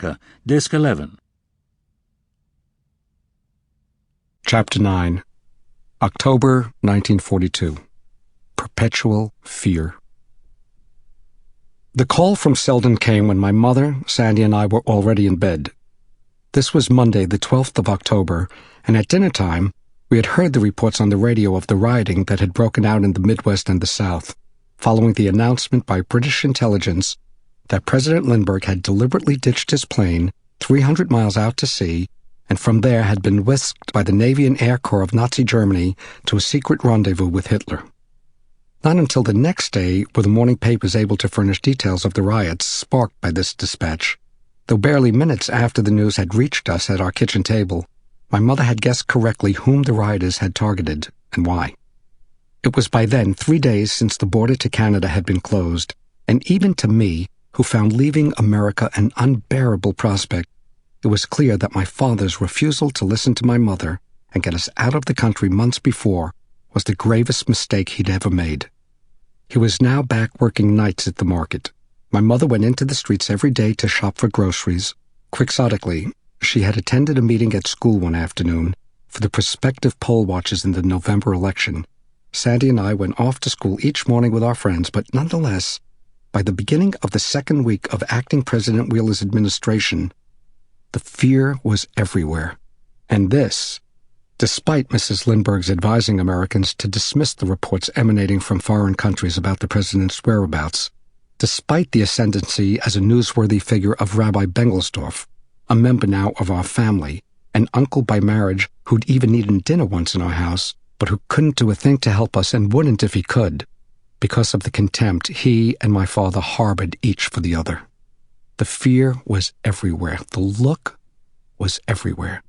America, Disc 11. Chapter 9. October 1942. Perpetual Fear. The call from Selden came when my mother, Sandy, and I were already in bed. This was Monday, the 12th of October, and at dinner time, we had heard the reports on the radio of the rioting that had broken out in the Midwest and the South, following the announcement by British intelligence that President Lindbergh had deliberately ditched his plane 300 miles out to sea and from there had been whisked by the Navy and Air Corps of Nazi Germany to a secret rendezvous with Hitler. Not until the next day were the morning papers able to furnish details of the riots sparked by this dispatch, though barely minutes after the news had reached us at our kitchen table. My mother had guessed correctly whom the rioters had targeted and why. It was by then 3 days since the border to Canada had been closed, and even to me, who found leaving America an unbearable prospect, it was clear that my father's refusal to listen to my mother and get us out of the country months before was the gravest mistake he'd ever made. He was now back working nights at the market. My mother went into the streets every day to shop for groceries. Quixotically, she had attended a meeting at school one afternoon for the prospective poll watchers in the November election. Sandy and I went off to school each morning with our friends, but nonetheless, by the beginning of the second week of acting President Wheeler's administration, the fear was everywhere. And this, despite Mrs. Lindbergh's advising Americans to dismiss the reports emanating from foreign countries about the president's whereabouts, despite the ascendancy as a newsworthy figure of Rabbi Bengelsdorf, a member now of our family, an uncle by marriage who'd even eaten dinner once in our house, but who couldn't do a thing to help us and wouldn't if he could, because of the contempt he and my father harbored each for the other. The fear was everywhere. The look was everywhere.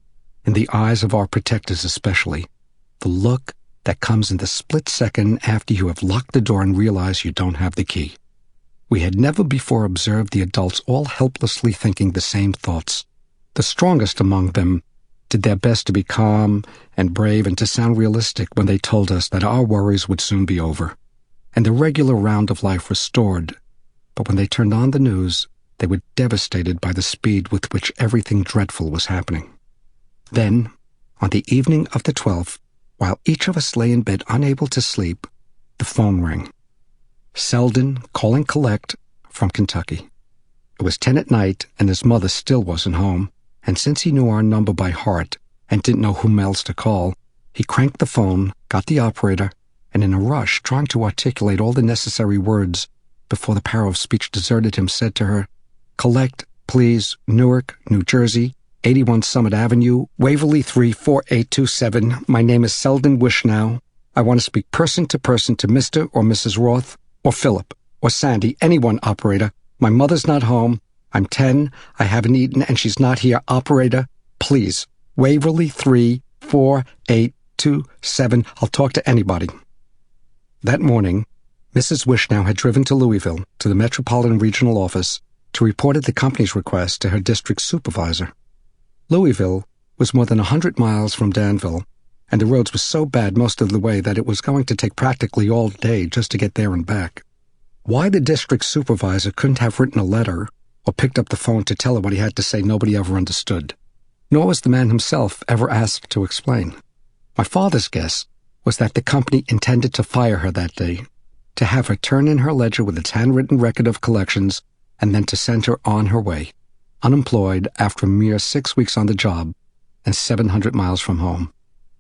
In the eyes of our protectors especially. The look that comes in the split second after you have locked the door and realize you don't have the key. We had never before observed the adults all helplessly thinking the same thoughts. The strongest among them did their best to be calm and brave and to sound realistic when they told us that our worries would soon be over, and the regular round of life restored. But when they turned on the news, they were devastated by the speed with which everything dreadful was happening. Then, on the evening of the 12th, while each of us lay in bed unable to sleep, the phone rang. Selden calling collect from Kentucky. It was 10 at night, and his mother still wasn't home, and since he knew our number by heart and didn't know whom else to call, he cranked the phone, got the operator, and in a rush, trying to articulate all the necessary words before the power of speech deserted him, said to her, "Collect, please, Newark, New Jersey, 81 Summit Avenue, Waverly 34827. My name is Selden Wishnow. I want to speak person to Mr. or Mrs. Roth, or Philip, or Sandy, anyone, operator. My mother's not home. I'm 10. I haven't eaten, and she's not here. Operator, please. Waverly 34827. I'll talk to anybody." That morning, Mrs. Wishnow had driven to Louisville, to the Metropolitan Regional Office, to report at the company's request to her district supervisor. Louisville was more than 100 miles from Danville, and the roads were so bad most of the way that it was going to take practically all day just to get there and back. Why the district supervisor couldn't have written a letter or picked up the phone to tell her what he had to say nobody ever understood, nor was the man himself ever asked to explain. My father's guess was that the company intended to fire her that day, to have her turn in her ledger with its handwritten record of collections, and then to send her on her way, unemployed after a mere 6 weeks on the job and 700 miles from home.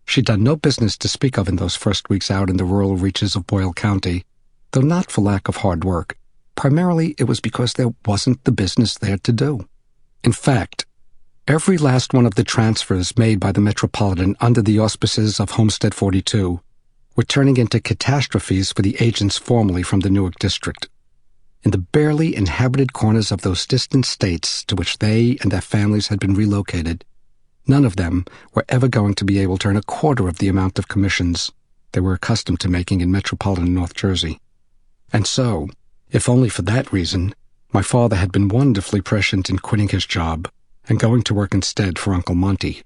She'd done no business to speak of in those first weeks out in the rural reaches of Boyle County, though not for lack of hard work. Primarily, it was because there wasn't the business there to do. In fact, every last one of the transfers made by the Metropolitan under the auspices of Homestead 42 were turning into catastrophes for the agents formerly from the Newark district. In the barely inhabited corners of those distant states to which they and their families had been relocated, none of them were ever going to be able to earn a quarter of the amount of commissions they were accustomed to making in metropolitan North Jersey. And so, if only for that reason, my father had been wonderfully prescient in quitting his job and going to work instead for Uncle Monty.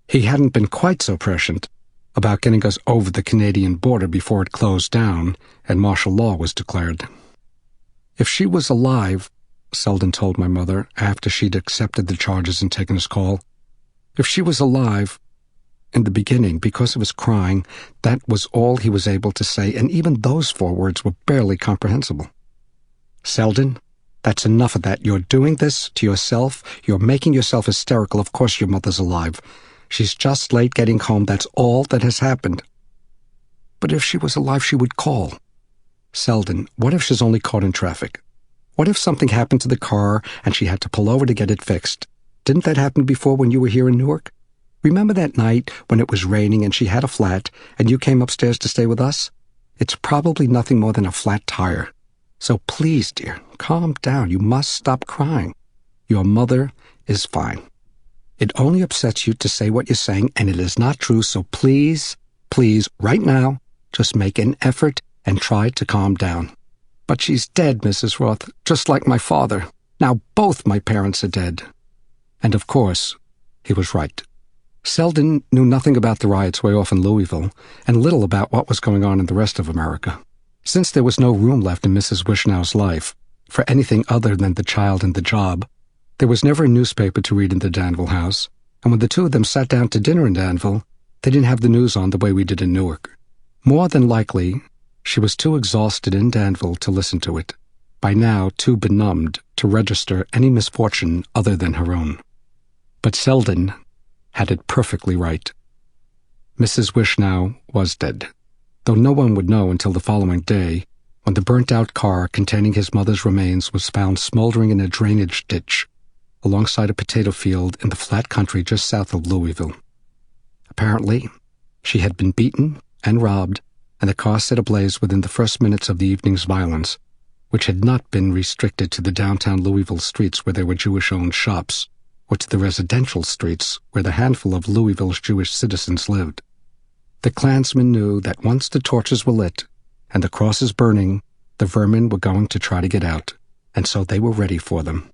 He hadn't been quite so prescient about getting us over the Canadian border before it closed down and martial law was declared. If she was alive, Selden told my mother after she'd accepted the charges and taken his call. If she was alive, in the beginning, because of his crying, that was all he was able to say, and even those 4 words were barely comprehensible. Selden, that's enough of that. You're doing this to yourself. You're making yourself hysterical. Of course your mother's alive. She's just late getting home. That's all that has happened. But if she was alive, she would call. Selden, what if she's only caught in traffic? What if something happened to the car and she had to pull over to get it fixed? Didn't that happen before when you were here in Newark? Remember that night when it was raining and she had a flat and you came upstairs to stay with us? It's probably nothing more than a flat tire. So please, dear, calm down. You must stop crying. Your mother is fine. It only upsets you to say what you're saying, and it is not true, so please, right now, just make an effort and try to calm down. But she's dead, Mrs. Roth, just like my father. Now both my parents are dead. And of course, he was right. Selden knew nothing about the riots way off in Louisville, and little about what was going on in the rest of America. Since there was no room left in Mrs. Wishnow's life for anything other than the child and the job, there was never a newspaper to read in the Danville house, and when the 2 of them sat down to dinner in Danville, they didn't have the news on the way we did in Newark. More than likely, she was too exhausted in Danville to listen to it, by now too benumbed to register any misfortune other than her own. But Selden had it perfectly right. Mrs. Wishnow was dead, though no one would know until the following day, when the burnt-out car containing his mother's remains was found smoldering in a drainage ditch alongside a potato field in the flat country just south of Louisville. Apparently, she had been beaten and robbed, and the car set ablaze within the first minutes of the evening's violence, which had not been restricted to the downtown Louisville streets where there were Jewish-owned shops, or to the residential streets where the handful of Louisville's Jewish citizens lived. The Klansmen knew that once the torches were lit and the crosses burning, the vermin were going to try to get out, and so they were ready for them.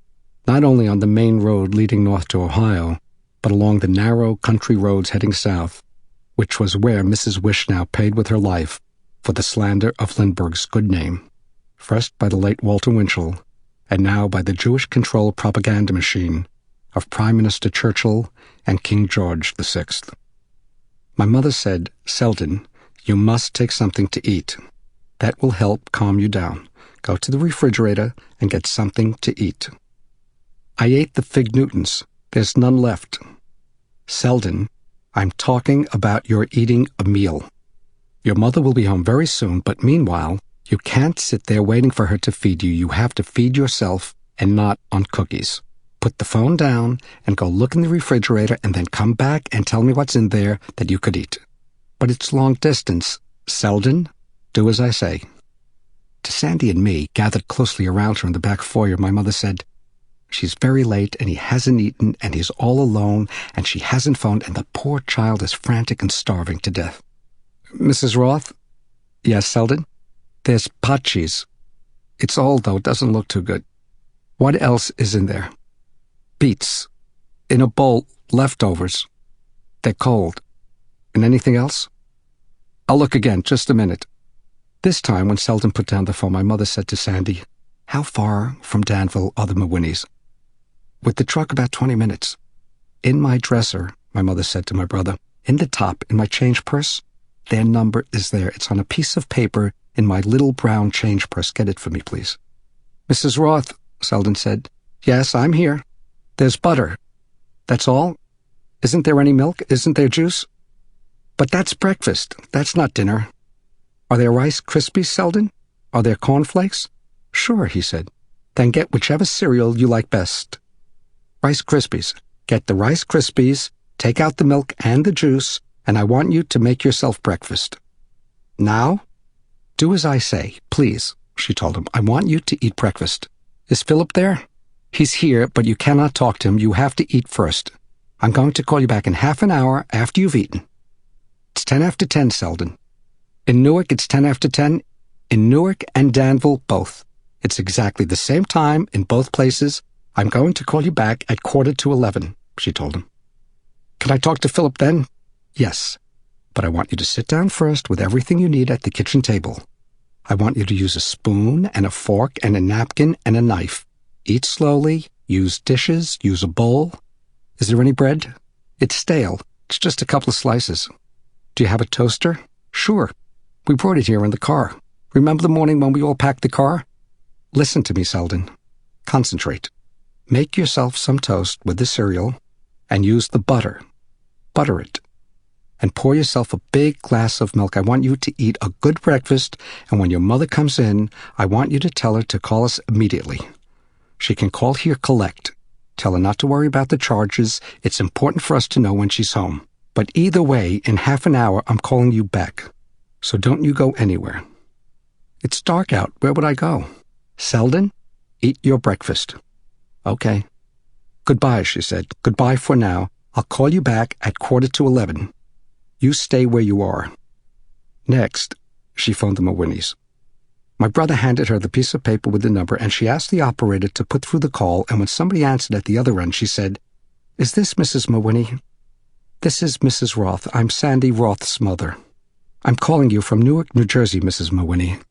Not only on the main road leading north to Ohio, but along the narrow country roads heading south, which was where Mrs. Wishnow paid with her life for the slander of Lindbergh's good name, first by the late Walter Winchell, and now by the Jewish-controlled propaganda machine of Prime Minister Churchill and King George VI. My mother said, Selden, you must take something to eat. That will help calm you down. Go to the refrigerator and get something to eat. I ate the fig Newtons. There's none left. Selden, I'm talking about your eating a meal. Your mother will be home very soon, but meanwhile, you can't sit there waiting for her to feed you. You have to feed yourself and not on cookies. Put the phone down and go look in the refrigerator and then come back and tell me what's in there that you could eat. But it's long distance. Selden, do as I say. To Sandy and me, gathered closely around her in the back foyer, my mother said, She's very late, and he hasn't eaten, and he's all alone, and she hasn't phoned, and the poor child is frantic and starving to death. Mrs. Roth? Yes, Selden? There's pot cheese. It's old, though. It doesn't look too good. What else is in there? Beets. In a bowl, leftovers. They're cold. And anything else? I'll look again, just a minute. This time, when Selden put down the phone, my mother said to Sandy, How far from Danville are the Mawinneys? With the truck, about 20 minutes. In my dresser, my mother said to my brother, in the top, in my change purse, their number is there. It's on a piece of paper in my little brown change purse. Get it for me, please. Mrs. Roth, Selden said. Yes, I'm here. There's butter. That's all? Isn't there any milk? Isn't there juice? But that's breakfast. That's not dinner. Are there Rice Krispies, Selden? Are there cornflakes? Sure, he said. Then get whichever cereal you like best. Rice Krispies. Get the Rice Krispies, take out the milk and the juice, and I want you to make yourself breakfast. Now? Do as I say, please, she told him. I want you to eat breakfast. Is Philip there? He's here, but you cannot talk to him. You have to eat first. I'm going to call you back in half an hour after you've eaten. It's 10 after 10, Selden. In Newark, it's 10 after 10. In Newark and Danville, both. It's exactly the same time in both places. I'm going to call you back at 11:15, she told him. Can I talk to Philip then? Yes, but I want you to sit down first with everything you need at the kitchen table. I want you to use a spoon and a fork and a napkin and a knife. Eat slowly, use dishes, use a bowl. Is there any bread? It's stale. It's just a couple of slices. Do you have a toaster? Sure. We brought it here in the car. Remember the morning when we all packed the car? Listen to me, Selden. Concentrate. Make yourself some toast with the cereal and use the butter. Butter it. And pour yourself a big glass of milk. I want you to eat a good breakfast, and when your mother comes in, I want you to tell her to call us immediately. She can call here collect. Tell her not to worry about the charges. It's important for us to know when she's home. But either way, in half an hour, I'm calling you back. So don't you go anywhere. It's dark out. Where would I go? Selden, eat your breakfast. Okay. Goodbye, she said. Goodbye for now. I'll call you back at 11:15. You stay where you are. Next, she phoned the Mawinnies. My brother handed her the piece of paper with the number, and she asked the operator to put through the call, and when somebody answered at the other end, she said, "Is this Mrs. Mawinnie?" "This is Mrs. Roth. I'm Sandy Roth's mother. I'm calling you from Newark, New Jersey, Mrs. Mawinnie.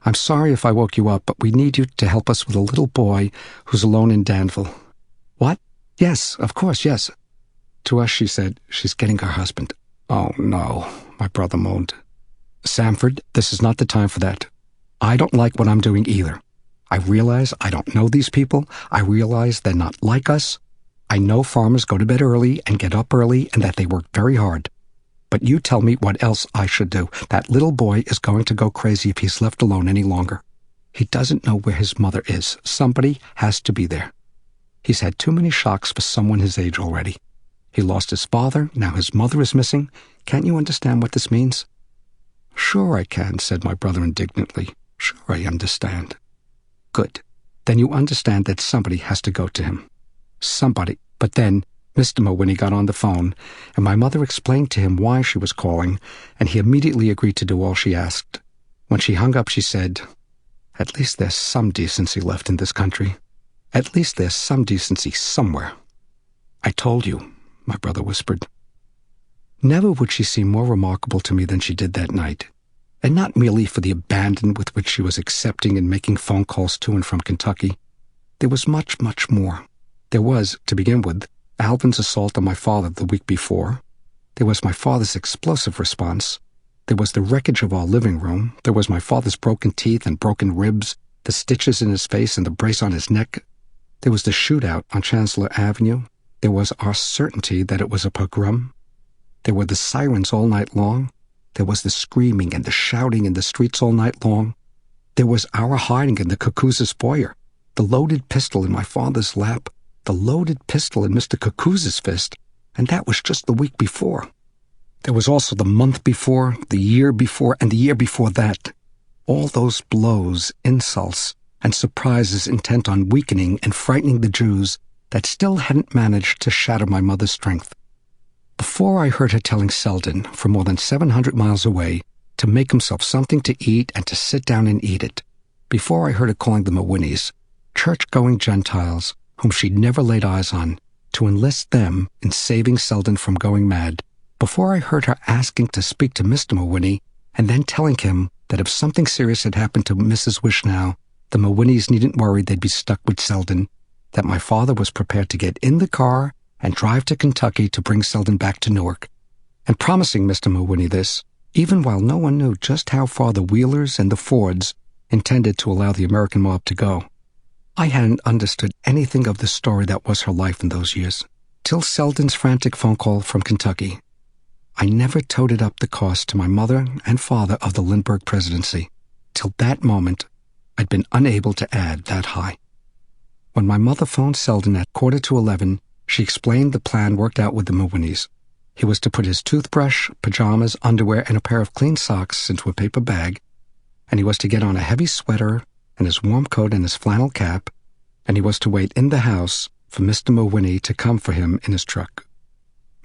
I'm sorry if I woke you up, but we need you to help us with a little boy who's alone in Danville." "What? Yes, of course, yes." To us, she said, "She's getting her husband." "Oh, no," my brother moaned. "Samford, this is not the time for that. I don't like what I'm doing either. I realize I don't know these people. I realize they're not like us. I know farmers go to bed early and get up early and that they work very hard. But you tell me what else I should do. That little boy is going to go crazy if he's left alone any longer. He doesn't know where his mother is. Somebody has to be there. He's had too many shocks for someone his age already. He lost his father, now his mother is missing. Can't you understand what this means?" "Sure I can," said my brother indignantly. "Sure I understand." "Good. Then you understand that somebody has to go to him. Somebody." But then Mr. Mawinnie got on the phone, and my mother explained to him why she was calling, and he immediately agreed to do all she asked. When she hung up, she said, "At least there's some decency left in this country. At least there's some decency somewhere." "I told you," my brother whispered. Never would she seem more remarkable to me than she did that night, and not merely for the abandon with which she was accepting and making phone calls to and from Kentucky. There was much, much more. There was, to begin with, Alvin's assault on my father the week before. There was my father's explosive response. There was the wreckage of our living room. There was my father's broken teeth and broken ribs, the stitches in his face and the brace on his neck. There was the shootout on Chancellor Avenue. There was our certainty that it was a pogrom. There were the sirens all night long. There was the screaming and the shouting in the streets all night long. There was our hiding in the Cuckoo's foyer, the loaded pistol in my father's lap, the loaded pistol in Mr. Cuckoo's fist, and that was just the week before. There was also the month before, the year before, and the year before that. All those blows, insults, and surprises intent on weakening and frightening the Jews that still hadn't managed to shatter my mother's strength. Before I heard her telling Selden, from more than 700 miles away, to make himself something to eat and to sit down and eat it, before I heard her calling the Mawinnies, church-going Gentiles whom she'd never laid eyes on, to enlist them in saving Selden from going mad, before I heard her asking to speak to Mr. Mawinnie and then telling him that if something serious had happened to Mrs. Wishnow, the Mawinnies needn't worry they'd be stuck with Selden, that my father was prepared to get in the car and drive to Kentucky to bring Selden back to Newark, and promising Mr. Mawinnie this, even while no one knew just how far the Wheelers and the Fords intended to allow the American mob to go. I hadn't understood anything of the story that was her life in those years, till Selden's frantic phone call from Kentucky. I never toted up the cost to my mother and father of the Lindbergh presidency. Till that moment, I'd been unable to add that high. When my mother phoned Selden at 11:15, she explained the plan worked out with the Mawinnies. He was to put his toothbrush, pajamas, underwear, and a pair of clean socks into a paper bag, and he was to get on a heavy sweater and his warm coat and his flannel cap, and he was to wait in the house for Mr. Mawinnie to come for him in his truck.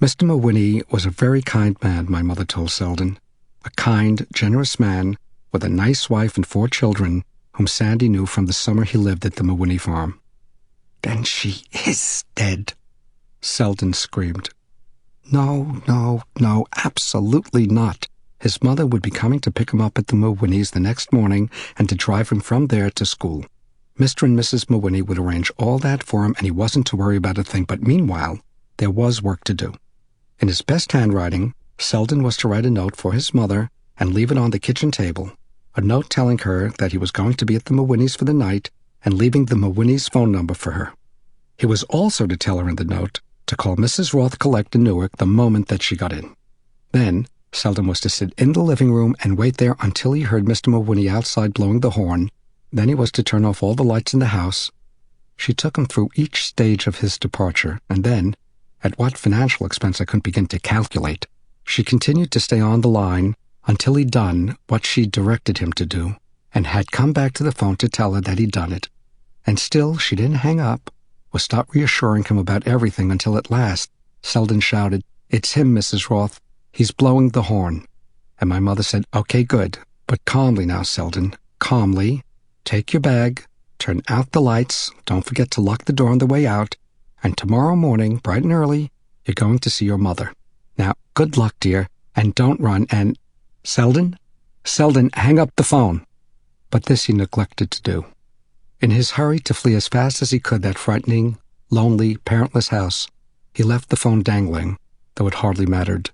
Mr. Mawinnie was a very kind man, my mother told Selden, a kind, generous man with a nice wife and 4 children whom Sandy knew from the summer he lived at the Mawinnie farm. "Then she is dead," Selden screamed. No, absolutely not. His mother would be coming to pick him up at the Mawinnies the next morning and to drive him from there to school. Mr. and Mrs. Mawhinney would arrange all that for him, and he wasn't to worry about a thing. But meanwhile, there was work to do. In his best handwriting, Selden was to write a note for his mother and leave it on the kitchen table, a note telling her that he was going to be at the Mawhinneys for the night and leaving the Mawhinneys' phone number for her. He was also to tell her in the note to call Mrs. Roth Collect in Newark the moment that she got in. Then, Selden was to sit in the living room and wait there until he heard Mr. Mawhinney outside blowing the horn. Then he was to turn off all the lights in the house. She took him through each stage of his departure, and then, at what financial expense I couldn't begin to calculate, she continued to stay on the line until he'd done what she directed him to do, and had come back to the phone to tell her that he'd done it. And still she didn't hang up or stop reassuring him about everything until at last Selden shouted, "It's him, Mrs. Roth. He's blowing the horn." And my mother said, "Okay, good. But calmly now, Selden. Calmly. Take your bag. Turn out the lights. Don't forget to lock the door on the way out. And tomorrow morning, bright and early, you're going to see your mother. Now, good luck, dear. And don't run. And Selden? Selden, hang up the phone." But this he neglected to do. In his hurry to flee as fast as he could that frightening, lonely, parentless house, he left the phone dangling, though it hardly mattered.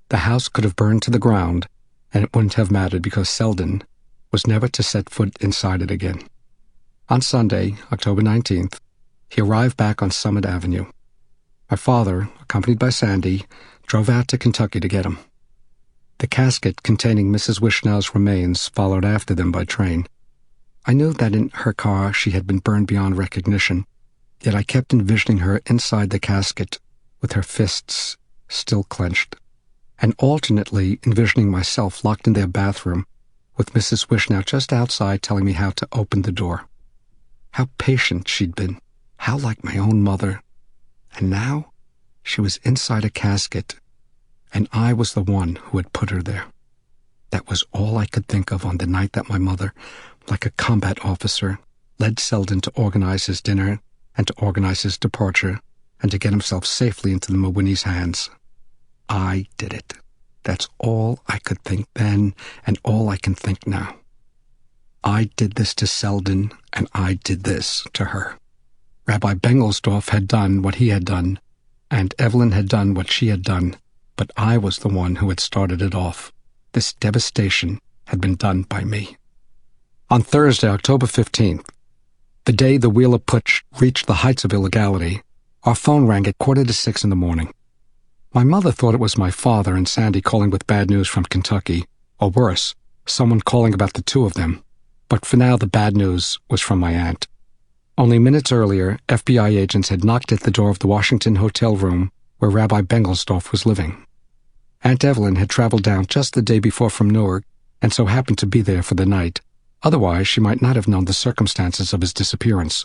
The house could have burned to the ground, and it wouldn't have mattered because Selden was never to set foot inside it again. On Sunday, October 19th, he arrived back on Summit Avenue. My father, accompanied by Sandy, drove out to Kentucky to get him. The casket containing Mrs. Wishnow's remains followed after them by train. I knew that in her car she had been burned beyond recognition, yet I kept envisioning her inside the casket with her fists still clenched, and alternately envisioning myself locked in their bathroom with Mrs. Wishnow just outside telling me how to open the door. How patient she'd been, how like my own mother. And now she was inside a casket, and I was the one who had put her there. That was all I could think of on the night that my mother, like a combat officer, led Selden to organize his dinner and to organize his departure and to get himself safely into the Mawhinney's hands. I did it. That's all I could think then and all I can think now. I did this to Selden, and I did this to her. Rabbi Bengelsdorf had done what he had done, and Evelyn had done what she had done, but I was the one who had started it off. This devastation had been done by me. On Thursday, October 15th, the day the Wheeler Putsch reached the heights of illegality, our phone rang at 5:45 in the morning. My mother thought it was my father and Sandy calling with bad news from Kentucky, or worse, someone calling about the two of them. But for now the bad news was from my aunt. Only minutes earlier, FBI agents had knocked at the door of the Washington hotel room where Rabbi Bengelsdorf was living. Aunt Evelyn had traveled down just the day before from Newark, and so happened to be there for the night. Otherwise, she might not have known the circumstances of his disappearance.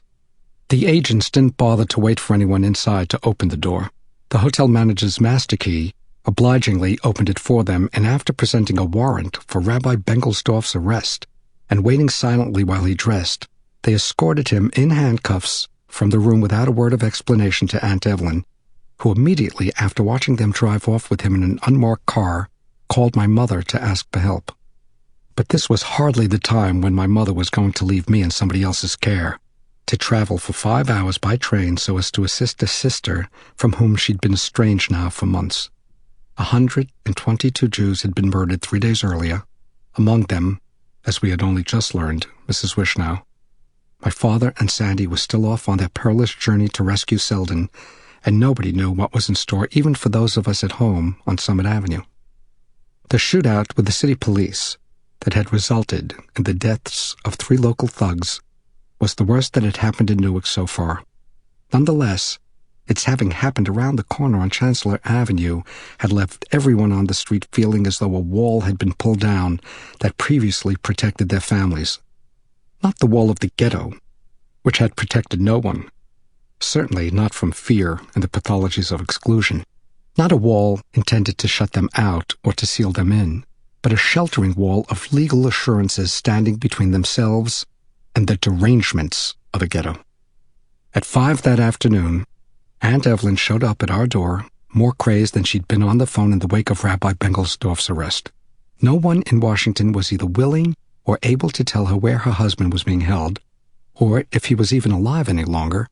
The agents didn't bother to wait for anyone inside to open the door. The hotel manager's master key obligingly opened it for them, and after presenting a warrant for Rabbi Bengelsdorf's arrest and waiting silently while he dressed, they escorted him in handcuffs from the room without a word of explanation to Aunt Evelyn, who immediately, after watching them drive off with him in an unmarked car, called my mother to ask for help. But this was hardly the time when my mother was going to leave me in somebody else's care, to travel for 5 hours by train so as to assist a sister from whom she'd been estranged now for months. 122 Jews had been murdered 3 days earlier, among them, as we had only just learned, Mrs. Wishnow. My father and Sandy were still off on their perilous journey to rescue Selden, and nobody knew what was in store even for those of us at home on Summit Avenue. The shootout with the city police that had resulted in the deaths of 3 local thugs was the worst that had happened in Newark so far. Nonetheless, its having happened around the corner on Chancellor Avenue had left everyone on the street feeling as though a wall had been pulled down that previously protected their families. Not the wall of the ghetto, which had protected no one, certainly not from fear and the pathologies of exclusion. Not a wall intended to shut them out or to seal them in, but a sheltering wall of legal assurances standing between themselves and the derangements of a ghetto. At 5 that afternoon, Aunt Evelyn showed up at our door, more crazed than she'd been on the phone in the wake of Rabbi Bengelsdorf's arrest. No one in Washington was either willing or able to tell her where her husband was being held, or if he was even alive any longer.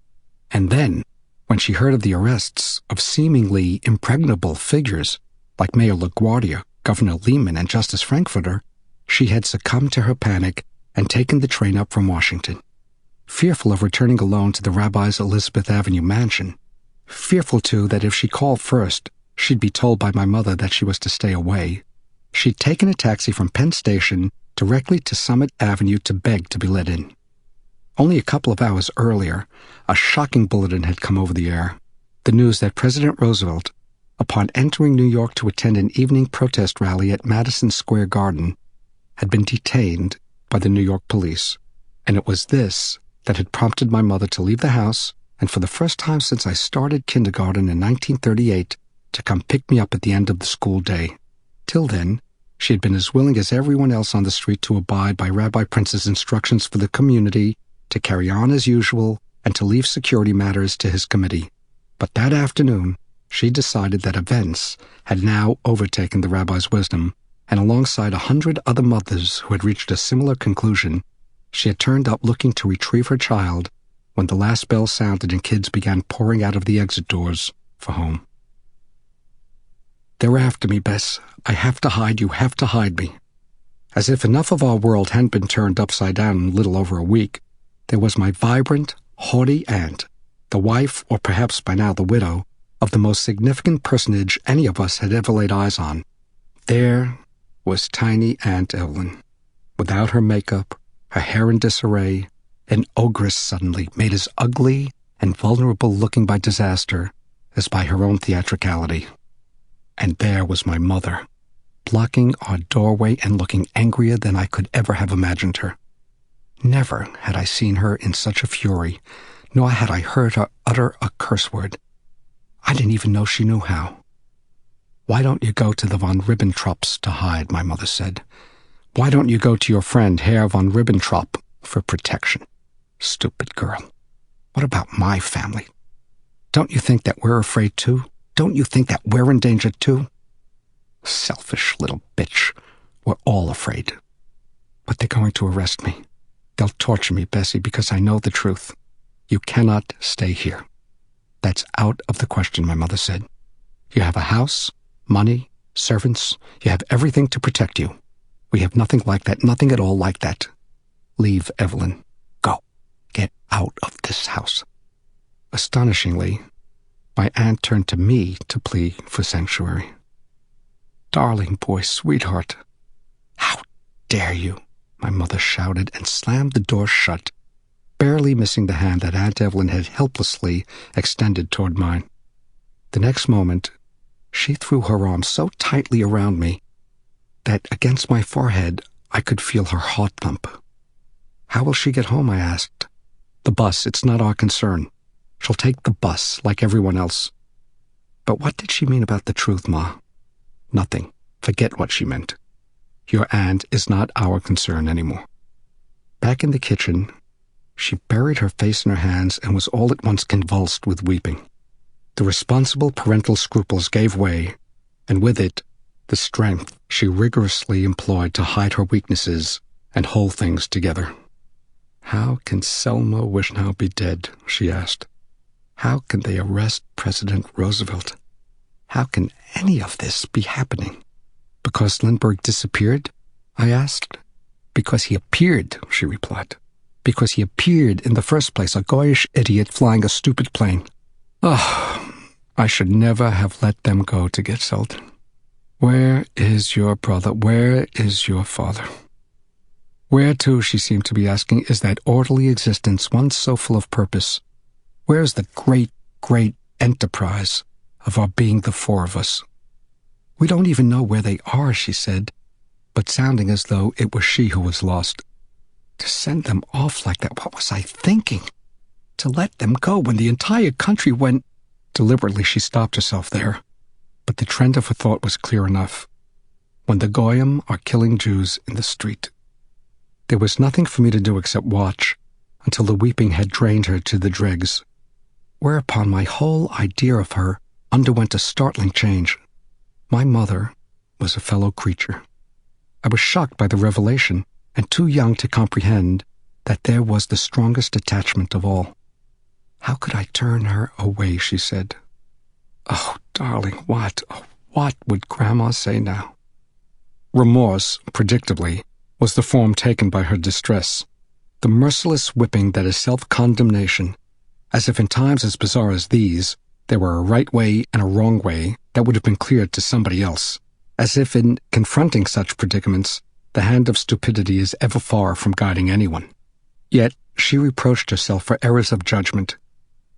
And then, when she heard of the arrests of seemingly impregnable figures like Mayor LaGuardia, Governor Lehman, and Justice Frankfurter, she had succumbed to her panic and taken the train up from Washington. Fearful of returning alone to the rabbi's Elizabeth Avenue mansion. Fearful, too, that if she called first, she'd be told by my mother that she was to stay away. She'd taken a taxi from Penn Station directly to Summit Avenue to beg to be let in. Only a couple of hours earlier, a shocking bulletin had come over the air. The news that President Roosevelt, upon entering New York to attend an evening protest rally at Madison Square Garden, had been detained by the New York police. And it was this that had prompted my mother to leave the house and, for the first time since I started kindergarten in 1938, to come pick me up at the end of the school day. Till then, she had been as willing as everyone else on the street to abide by Rabbi Prince's instructions for the community, to carry on as usual, and to leave security matters to his committee. But that afternoon, she decided that events had now overtaken the rabbi's wisdom, and alongside 100 other mothers who had reached a similar conclusion, she had turned up looking to retrieve her child when the last bell sounded and kids began pouring out of the exit doors for home. "They're after me, Bess. I have to hide. You have to hide me." As if enough of our world hadn't been turned upside down in a little over a week, there was my vibrant, haughty aunt, the wife, or perhaps by now the widow, of the most significant personage any of us had ever laid eyes on. There was tiny Aunt Evelyn, without her makeup, her hair in disarray, an ogress suddenly, made as ugly and vulnerable looking by disaster as by her own theatricality. And there was my mother, blocking our doorway and looking angrier than I could ever have imagined her. Never had I seen her in such a fury, nor had I heard her utter a curse word. I didn't even know she knew how. "Why don't you go to the von Ribbentrop's to hide?" my mother said. "Why don't you go to your friend Herr von Ribbentrop for protection? Stupid girl. What about my family? Don't you think that we're afraid too? Don't you think that we're in danger too? Selfish little bitch. We're all afraid. But they're going to arrest me. They'll torture me, Bessie, because I know the truth. You cannot stay here." "That's out of the question," my mother said. "You have a house, money, servants. You have everything to protect you. We have nothing like that, nothing at all like that. Leave, Evelyn. Go. Get out of this house." Astonishingly, my aunt turned to me to plead for sanctuary. "Darling boy, sweetheart." "How dare you?" my mother shouted and slammed the door shut, barely missing the hand that Aunt Evelyn had helplessly extended toward mine. The next moment, she threw her arms so tightly around me that against my forehead I could feel her heart thump. "How will she get home?" I asked. "The bus. It's not our concern. She'll take the bus, like everyone else." But what did she mean about the truth, Ma? Nothing. Forget what she meant. Your aunt is not our concern anymore. Back in the kitchen, she buried her face in her hands and was all at once convulsed with weeping. The responsible parental scruples gave way, and with it, the strength she rigorously employed to hide her weaknesses and hold things together. "How can Selma Wishnow be dead?" she asked. "How can they arrest President Roosevelt? How can any of this be happening?" "Because Lindbergh disappeared?" I asked. "Because he appeared," she replied. "Because he appeared in the first place, a goyish idiot flying a stupid plane. Oh, I should never have let them go to get Selden. Where is your brother? Where is your father? Where, too," she seemed to be asking, "is that orderly existence, once so full of purpose? Where is the great, great enterprise of our being the four of us?" "We don't even know where they are," she said, but sounding as though it was she who was lost. To send them off like that, what was I thinking? To let them go when the entire country went... Deliberately she stopped herself there, but the trend of her thought was clear enough. When the Goyim are killing Jews in the street. There was nothing for me to do except watch until the weeping had drained her to the dregs, whereupon my whole idea of her underwent a startling change. My mother was a fellow creature. I was shocked by the revelation and too young to comprehend that there was the strongest attachment of all. "How could I turn her away?" she said. "Oh, darling, what would Grandma say now?" Remorse, predictably, was the form taken by her distress, the merciless whipping that is self-condemnation, as if in times as bizarre as these, there were a right way and a wrong way that would have been cleared to somebody else, as if in confronting such predicaments, the hand of stupidity is ever far from guiding anyone. Yet she reproached herself for errors of judgment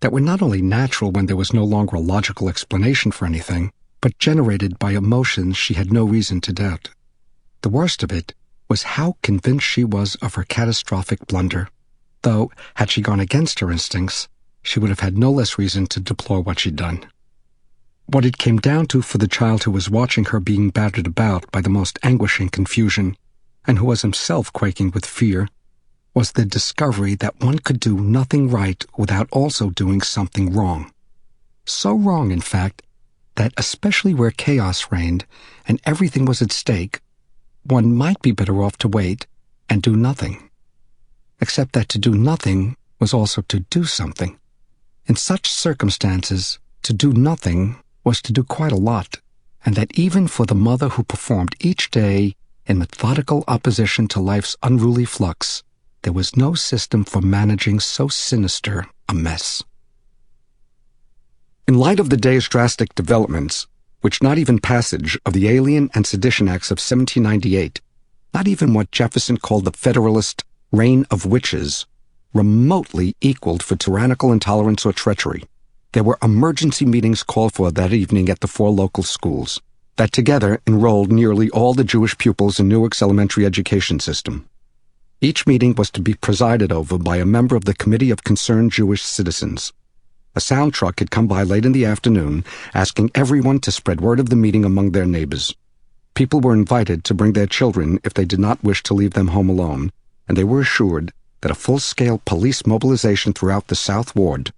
that were not only natural when there was no longer a logical explanation for anything, but generated by emotions she had no reason to doubt. The worst of it was how convinced she was of her catastrophic blunder, though, had she gone against her instincts, she would have had no less reason to deplore what she'd done. What it came down to for the child who was watching her being battered about by the most anguishing confusion, and who was himself quaking with fear, was the discovery that one could do nothing right without also doing something wrong. So wrong, in fact, that especially where chaos reigned and everything was at stake, one might be better off to wait and do nothing. Except that to do nothing was also to do something. In such circumstances, to do nothing was to do quite a lot, and that even for the mother who performed each day in methodical opposition to life's unruly flux, there was no system for managing so sinister a mess. In light of the day's drastic developments, which not even passage of the Alien and Sedition Acts of 1798, not even what Jefferson called the Federalist reign of witches, remotely equaled for tyrannical intolerance or treachery, there were emergency meetings called for that evening at the 4 local schools, that together enrolled nearly all the Jewish pupils in Newark's elementary education system. Each meeting was to be presided over by a member of the Committee of Concerned Jewish Citizens. A sound truck had come by late in the afternoon, asking everyone to spread word of the meeting among their neighbors. People were invited to bring their children if they did not wish to leave them home alone, and they were assured that a full-scale police mobilization throughout the South Ward,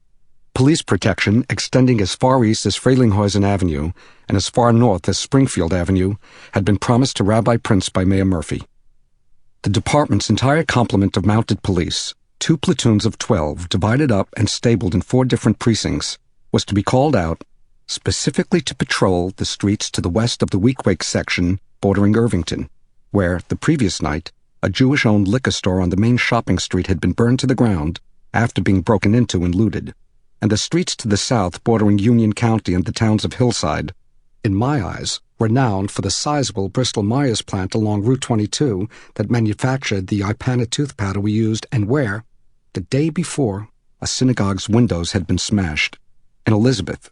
police protection extending as far east as Frelinghuysen Avenue and as far north as Springfield Avenue, had been promised to Rabbi Prince by Mayor Murphy. The department's entire complement of mounted police, 2 platoons of 12 divided up and stabled in 4 different precincts, was to be called out specifically to patrol the streets to the west of the Weequahic section bordering Irvington, where, the previous night, a Jewish-owned liquor store on the main shopping street had been burned to the ground after being broken into and looted, and the streets to the south bordering Union County and the towns of Hillside, in my eyes, renowned for the sizable Bristol-Myers plant along Route 22 that manufactured the Ipana tooth powder we used, and where, the day before, a synagogue's windows had been smashed. In Elizabeth,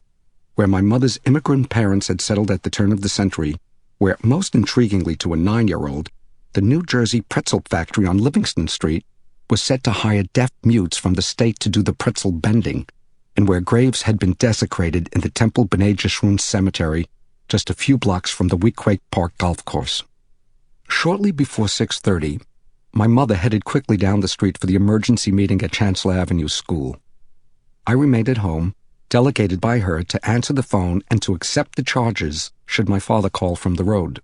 where my mother's immigrant parents had settled at the turn of the century, where, most intriguingly to a 9-year-old, the New Jersey pretzel factory on Livingston Street was set to hire deaf mutes from the state to do the pretzel bending, and where graves had been desecrated in the Temple B'nai Jeshurun Cemetery, just a few blocks from the Weequahic Park golf course. Shortly before 6:30, my mother headed quickly down the street for the emergency meeting at Chancellor Avenue School. I remained at home, delegated by her to answer the phone and to accept the charges should my father call from the road.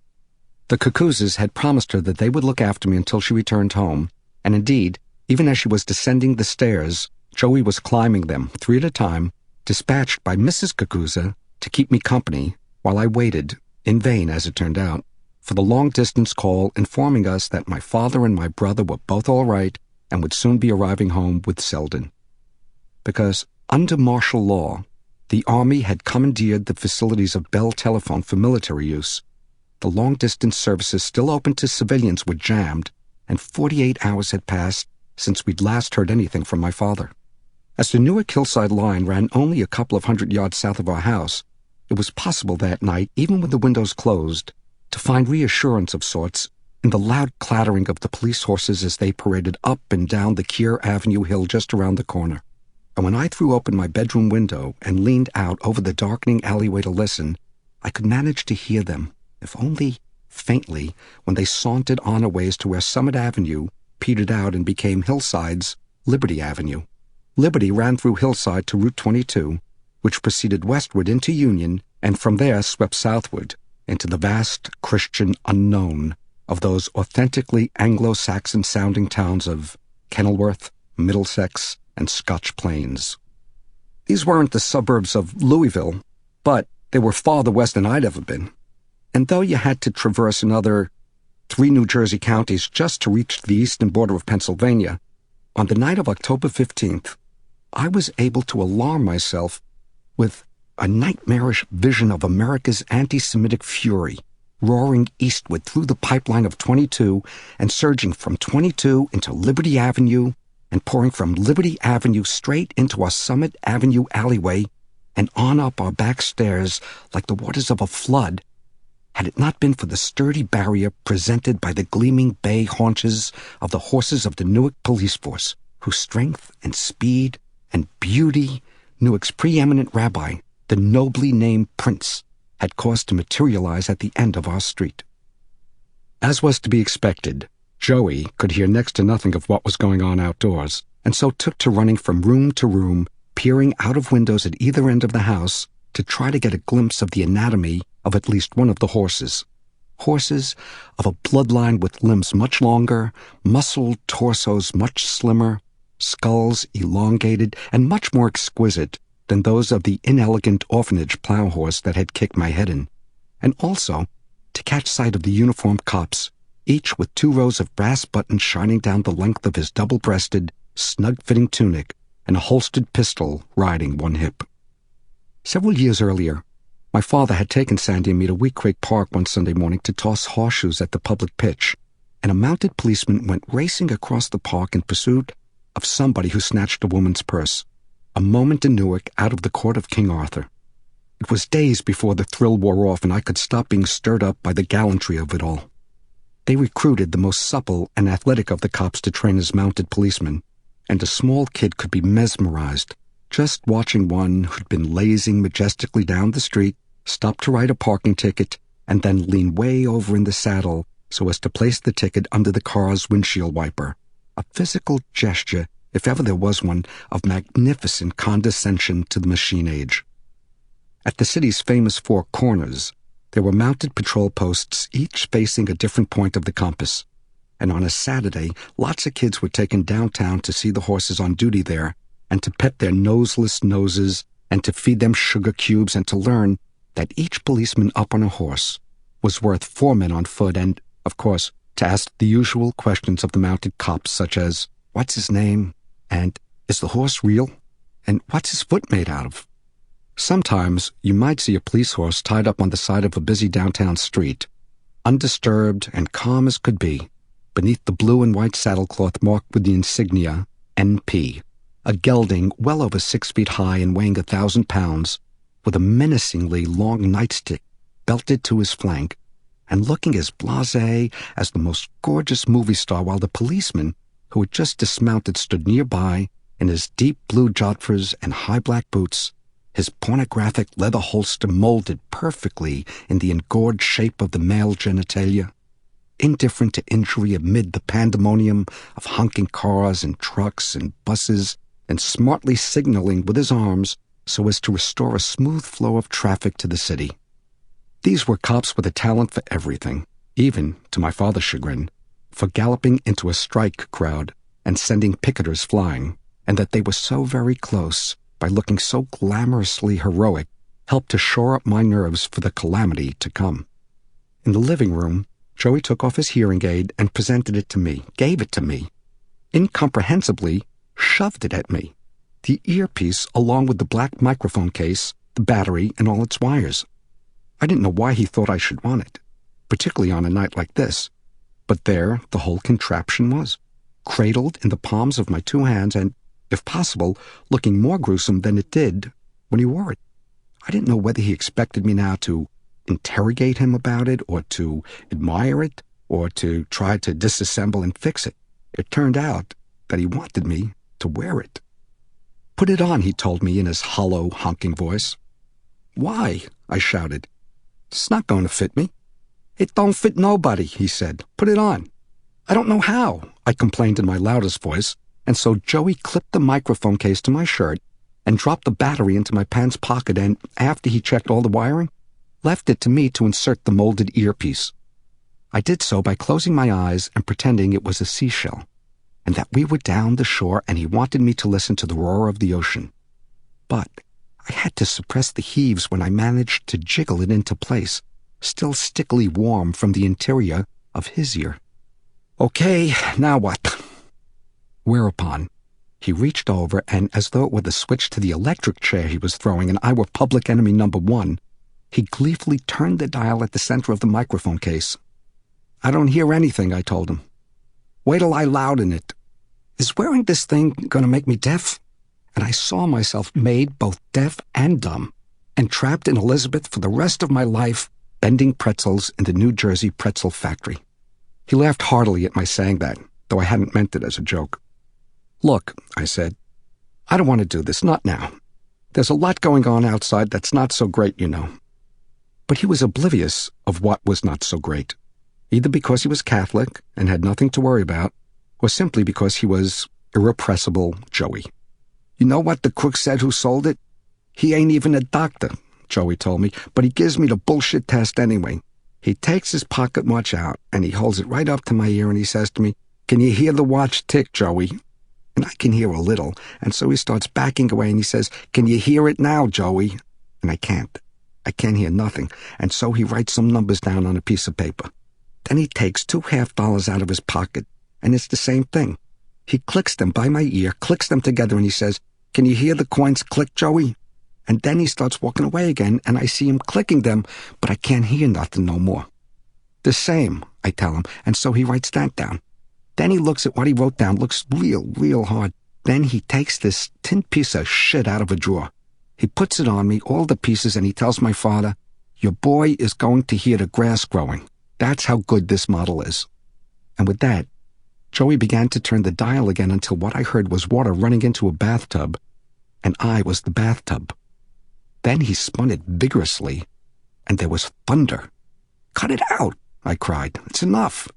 The Cuckooses had promised her that they would look after me until she returned home, and indeed, even as she was descending the stairs, Joey was climbing them, 3 at a time, dispatched by Mrs. Cuckooza to keep me company, while I waited, in vain as it turned out, for the long-distance call informing us that my father and my brother were both all right and would soon be arriving home with Selden. Because, under martial law, the Army had commandeered the facilities of Bell Telephone for military use. The long-distance services still open to civilians were jammed, and 48 hours had passed since we'd last heard anything from my father. As the Newark Hillside line ran only a couple of 100 yards south of our house, it was possible that night, even with the windows closed, to find reassurance of sorts in the loud clattering of the police horses as they paraded up and down the Keir Avenue hill just around the corner. And when I threw open my bedroom window and leaned out over the darkening alleyway to listen, I could manage to hear them, if only faintly, when they sauntered on a ways to where Summit Avenue petered out and became Hillside's Liberty Avenue. Liberty ran through Hillside to Route 22, which proceeded westward into Union, and from there swept southward into the vast Christian unknown of those authentically Anglo-Saxon-sounding towns of Kenilworth, Middlesex, and Scotch Plains. These weren't the suburbs of Louisville, but they were farther west than I'd ever been. And though you had to traverse another 3 New Jersey counties just to reach the eastern border of Pennsylvania, on the night of October 15th, I was able to alarm myself with a nightmarish vision of America's anti-Semitic fury roaring eastward through the pipeline of 22 and surging from 22 into Liberty Avenue and pouring from Liberty Avenue straight into our Summit Avenue alleyway and on up our back stairs like the waters of a flood, had it not been for the sturdy barrier presented by the gleaming bay haunches of the horses of the Newark police force, whose strength and speed and beauty Newark's preeminent rabbi, the nobly named Prince, had caused to materialize at the end of our street. As was to be expected, Joey could hear next to nothing of what was going on outdoors, and so took to running from room to room, peering out of windows at either end of the house to try to get a glimpse of the anatomy of at least one of the horses. Horses of a bloodline with limbs much longer, muscled torsos much slimmer, skulls elongated and much more exquisite than those of the inelegant orphanage plow horse that had kicked my head in, and also to catch sight of the uniformed cops, each with 2 rows of brass buttons shining down the length of his double-breasted, snug-fitting tunic and a holstered pistol riding one hip. Several years earlier, my father had taken Sandy and me to Wheat Creek Park one Sunday morning to toss horseshoes at the public pitch, and a mounted policeman went racing across the park in pursuit of somebody who snatched a woman's purse, a moment in Newark out of the court of King Arthur. It was days before the thrill wore off and I could stop being stirred up by the gallantry of it all. They recruited the most supple and athletic of the cops to train as mounted policemen, and a small kid could be mesmerized just watching one who'd been lazing majestically down the street stop to write a parking ticket, and then lean way over in the saddle so as to place the ticket under the car's windshield wiper, a physical gesture, if ever there was one, of magnificent condescension to the machine age. At the city's famous 4 corners, there were mounted patrol posts, each facing a different point of the compass, and on a Saturday, lots of kids were taken downtown to see the horses on duty there, and to pet their noseless noses, and to feed them sugar cubes, and to learn that each policeman up on a horse was worth 4 men on foot, and, of course, to ask the usual questions of the mounted cops, such as, "What's his name?" and "Is the horse real?" and "What's his foot made out of?" Sometimes you might see a police horse tied up on the side of a busy downtown street, undisturbed and calm as could be, beneath the blue and white saddlecloth marked with the insignia N.P., a gelding well over 6 feet high and weighing 1,000 pounds, with a menacingly long nightstick belted to his flank, and looking as blasé as the most gorgeous movie star, while the policeman, who had just dismounted, stood nearby in his deep blue jodhpurs and high black boots, his pornographic leather holster molded perfectly in the engorged shape of the male genitalia, indifferent to injury amid the pandemonium of honking cars and trucks and buses, and smartly signaling with his arms so as to restore a smooth flow of traffic to the city. These were cops with a talent for everything, even, to my father's chagrin, for galloping into a strike crowd and sending picketers flying, and that they were so very close, by looking so glamorously heroic, helped to shore up my nerves for the calamity to come. In the living room, Joey took off his hearing aid and presented it to me, gave it to me, incomprehensibly shoved it at me, the earpiece along with the black microphone case, the battery, and all its wires. I didn't know why he thought I should want it, particularly on a night like this, but there the whole contraption was, cradled in the palms of my 2 hands and, if possible, looking more gruesome than it did when he wore it. I didn't know whether he expected me now to interrogate him about it, or to admire it, or to try to disassemble and fix it. It turned out that he wanted me to wear it. "Put it on," he told me in his hollow, honking voice. "Why?" I shouted. "It's not going to fit me." "It don't fit nobody," he said. "Put it on." "I don't know how," I complained in my loudest voice, and so Joey clipped the microphone case to my shirt and dropped the battery into my pants pocket and, after he checked all the wiring, left it to me to insert the molded earpiece. I did so by closing my eyes and pretending it was a seashell. and that we were down the shore and he wanted me to listen to the roar of the ocean. But I had to suppress the heaves when I managed to jiggle it into place, still stickily warm from the interior of his ear. "Okay, now what?" Whereupon, he reached over and, as though it were the switch to the electric chair he was throwing and I were public enemy number one, he gleefully turned the dial at the center of the microphone case. "I don't hear anything," I told him. "Wait till I louden it. Is wearing this thing going to make me deaf?" And I saw myself made both deaf and dumb, and trapped in Elizabeth for the rest of my life, bending pretzels in the New Jersey pretzel factory. He laughed heartily at my saying that, though I hadn't meant it as a joke. "Look," I said, "I don't want to do this, not now. There's a lot going on outside that's not so great, you know." But he was oblivious of what was not so great, either because he was Catholic and had nothing to worry about, or simply because he was irrepressible Joey. "You know what the crook said who sold it? He ain't even a doctor," Joey told me, "but he gives me the bullshit test anyway. He takes his pocket watch out, and he holds it right up to my ear, and he says to me, 'Can you hear the watch tick, Joey?' And I can hear a little, and so he starts backing away, and he says, 'Can you hear it now, Joey?' And I can't. I can't hear nothing, and so he writes some numbers down on a piece of paper. Then he takes $2 half out of his pocket, and it's the same thing. He clicks them by my ear, clicks them together, and he says, 'Can you hear the coins click, Joey?' And then he starts walking away again, and I see him clicking them, but I can't hear nothing no more. 'The same,' I tell him, and so he writes that down. Then he looks at what he wrote down, looks real hard. Then he takes this tin piece of shit out of a drawer. He puts it on me, all the pieces, and he tells my father, 'Your boy is going to hear the grass growing. That's how good this model is.' And with that, Joey began to turn the dial again until what I heard was water running into a bathtub, and I was the bathtub. Then he spun it vigorously, and there was thunder. 'Cut it out!' I cried. 'It's enough.'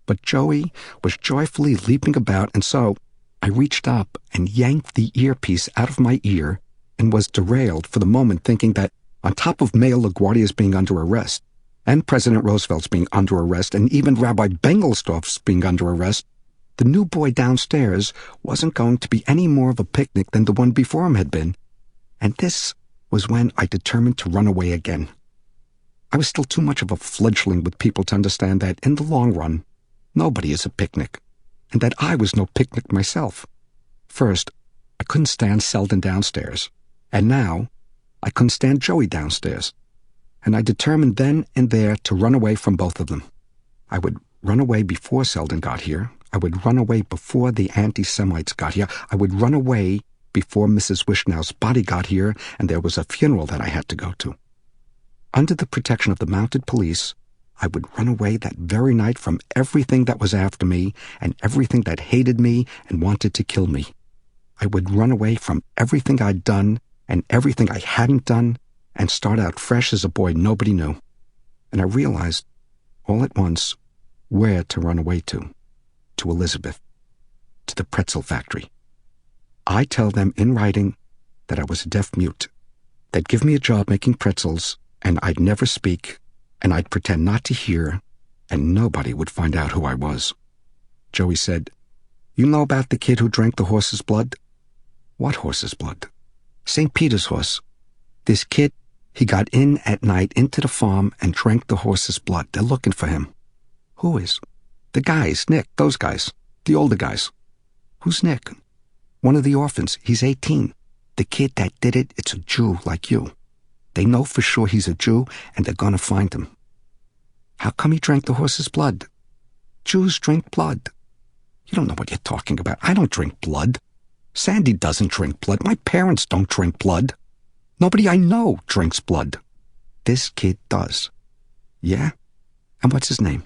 But Joey was joyfully leaping about, and so I reached up and yanked the earpiece out of my ear and was derailed for the moment, thinking that on top of Mayor LaGuardia's being under arrest, and President Roosevelt's being under arrest, and even Rabbi Bengelsdorf's being under arrest, the new boy downstairs wasn't going to be any more of a picnic than the one before him had been. And this was when I determined to run away again. I was still too much of a fledgling with people to understand that, in the long run, nobody is a picnic, and that I was no picnic myself. First, I couldn't stand Selden downstairs, and now I couldn't stand Joey downstairs. And I determined then and there to run away from both of them. I would run away before Selden got here. I would run away before the anti-Semites got here. I would run away before Mrs. Wishnow's body got here, and there was a funeral that I had to go to. Under the protection of the mounted police, I would run away that very night from everything that was after me and everything that hated me and wanted to kill me. I would run away from everything I'd done and everything I hadn't done and start out fresh as a boy nobody knew. And I realized, all at once, where to run away to Elizabeth, to the pretzel factory. I tell them in writing that I was a deaf mute. They'd give me a job making pretzels, and I'd never speak, and I'd pretend not to hear, and nobody would find out who I was. Joey said, "You know about the kid who drank the horse's blood?" "What horse's blood?" "St. Peter's horse. This kid, he got in at night into the farm and drank the horse's blood. They're looking for him." "Who is?" "The guys, Nick, those guys. The older guys." "Who's Nick?" "One of the orphans. He's 18. The kid that did it, it's a Jew like you. They know for sure he's a Jew, and they're gonna find him." "How come he drank the horse's blood?" "Jews drink blood." "You don't know what you're talking about. I don't drink blood. Sandy doesn't drink blood. My parents don't drink blood. Nobody I know drinks blood. This kid does." "Yeah? And what's his name?"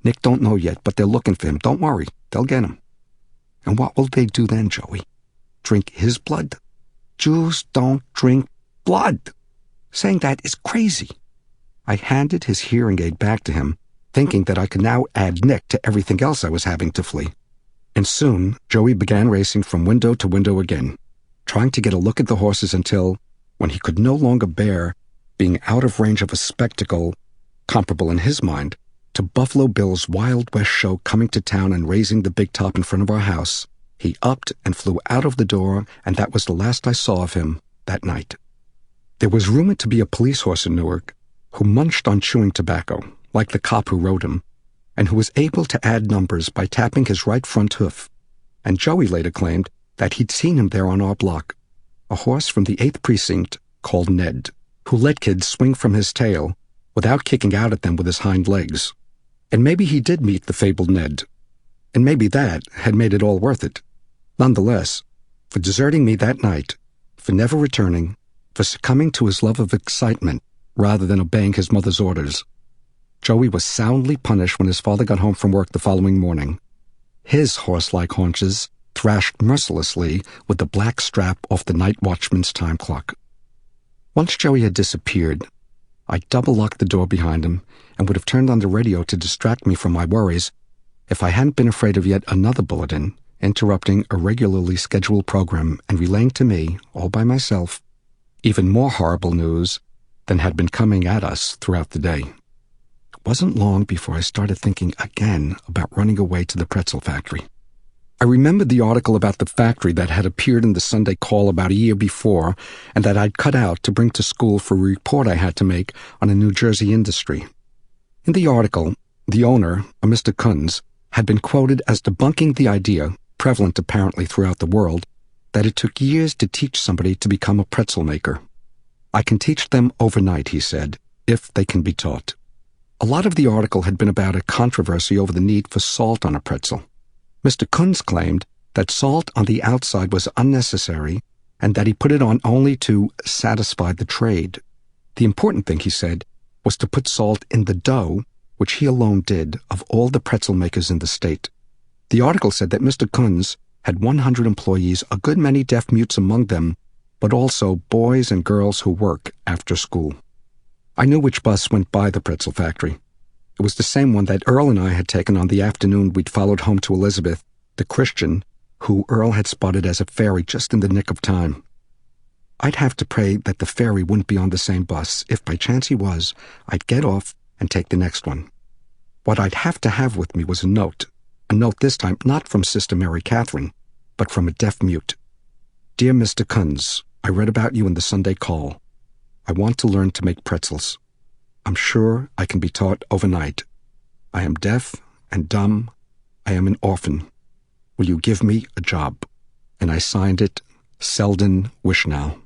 "Nick don't know yet, but they're looking for him. Don't worry. They'll get him." "And what will they do then, Joey? Drink his blood?" "Jews don't drink blood. Saying that is crazy." I handed his hearing aid back to him, thinking that I could now add Nick to everything else I was having to flee. And soon, Joey began racing from window to window again, trying to get a look at the horses until, when he could no longer bear being out of range of a spectacle comparable in his mind to Buffalo Bill's Wild West show coming to town and raising the big top in front of our house, he upped and flew out of the door, and that was the last I saw of him that night. There was rumored to be a police horse in Newark who munched on chewing tobacco, like the cop who rode him, and who was able to add numbers by tapping his right front hoof. And Joey later claimed that he'd seen him there on our block, a horse from the 8th Precinct called Ned, who let kids swing from his tail without kicking out at them with his hind legs. And maybe he did meet the fabled Ned, and maybe that had made it all worth it. Nonetheless, for deserting me that night, for never returning, for succumbing to his love of excitement rather than obeying his mother's orders, Joey was soundly punished when his father got home from work the following morning. His horse-like haunches thrashed mercilessly with the black strap off the night watchman's time clock. Once Joey had disappeared, I double-locked the door behind him and would have turned on the radio to distract me from my worries if I hadn't been afraid of yet another bulletin interrupting a regularly scheduled program and relaying to me, all by myself, even more horrible news than had been coming at us throughout the day. It wasn't long before I started thinking again about running away to the pretzel factory. I remembered the article about the factory that had appeared in the Sunday Call about a year before and that I'd cut out to bring to school for a report I had to make on a New Jersey industry. In the article, the owner, a Mr. Kunz, had been quoted as debunking the idea, prevalent apparently throughout the world, that it took years to teach somebody to become a pretzel maker. I can teach them overnight, he said, if they can be taught. A lot of the article had been about a controversy over the need for salt on a pretzel. Mr. Kunz claimed that salt on the outside was unnecessary and that he put it on only to satisfy the trade. The important thing, he said, was to put salt in the dough, which he alone did of all the pretzel makers in the state. The article said that Mr. Kunz had 100 employees, a good many deaf mutes among them, but also boys and girls who work after school. I knew which bus went by the pretzel factory. It was the same one that Earl and I had taken on the afternoon we'd followed home to Elizabeth, the Christian, who Earl had spotted as a fairy just in the nick of time. I'd have to pray that the fairy wouldn't be on the same bus. If by chance he was, I'd get off and take the next one. What I'd have to have with me was a note this time not from Sister Mary Catherine, but from a deaf mute. Dear Mr. Kunz, I read about you in the Sunday Call. I want to learn to make pretzels. I'm sure I can be taught overnight. I am deaf and dumb. I am an orphan. Will you give me a job? And I signed it, Selden Wishnow.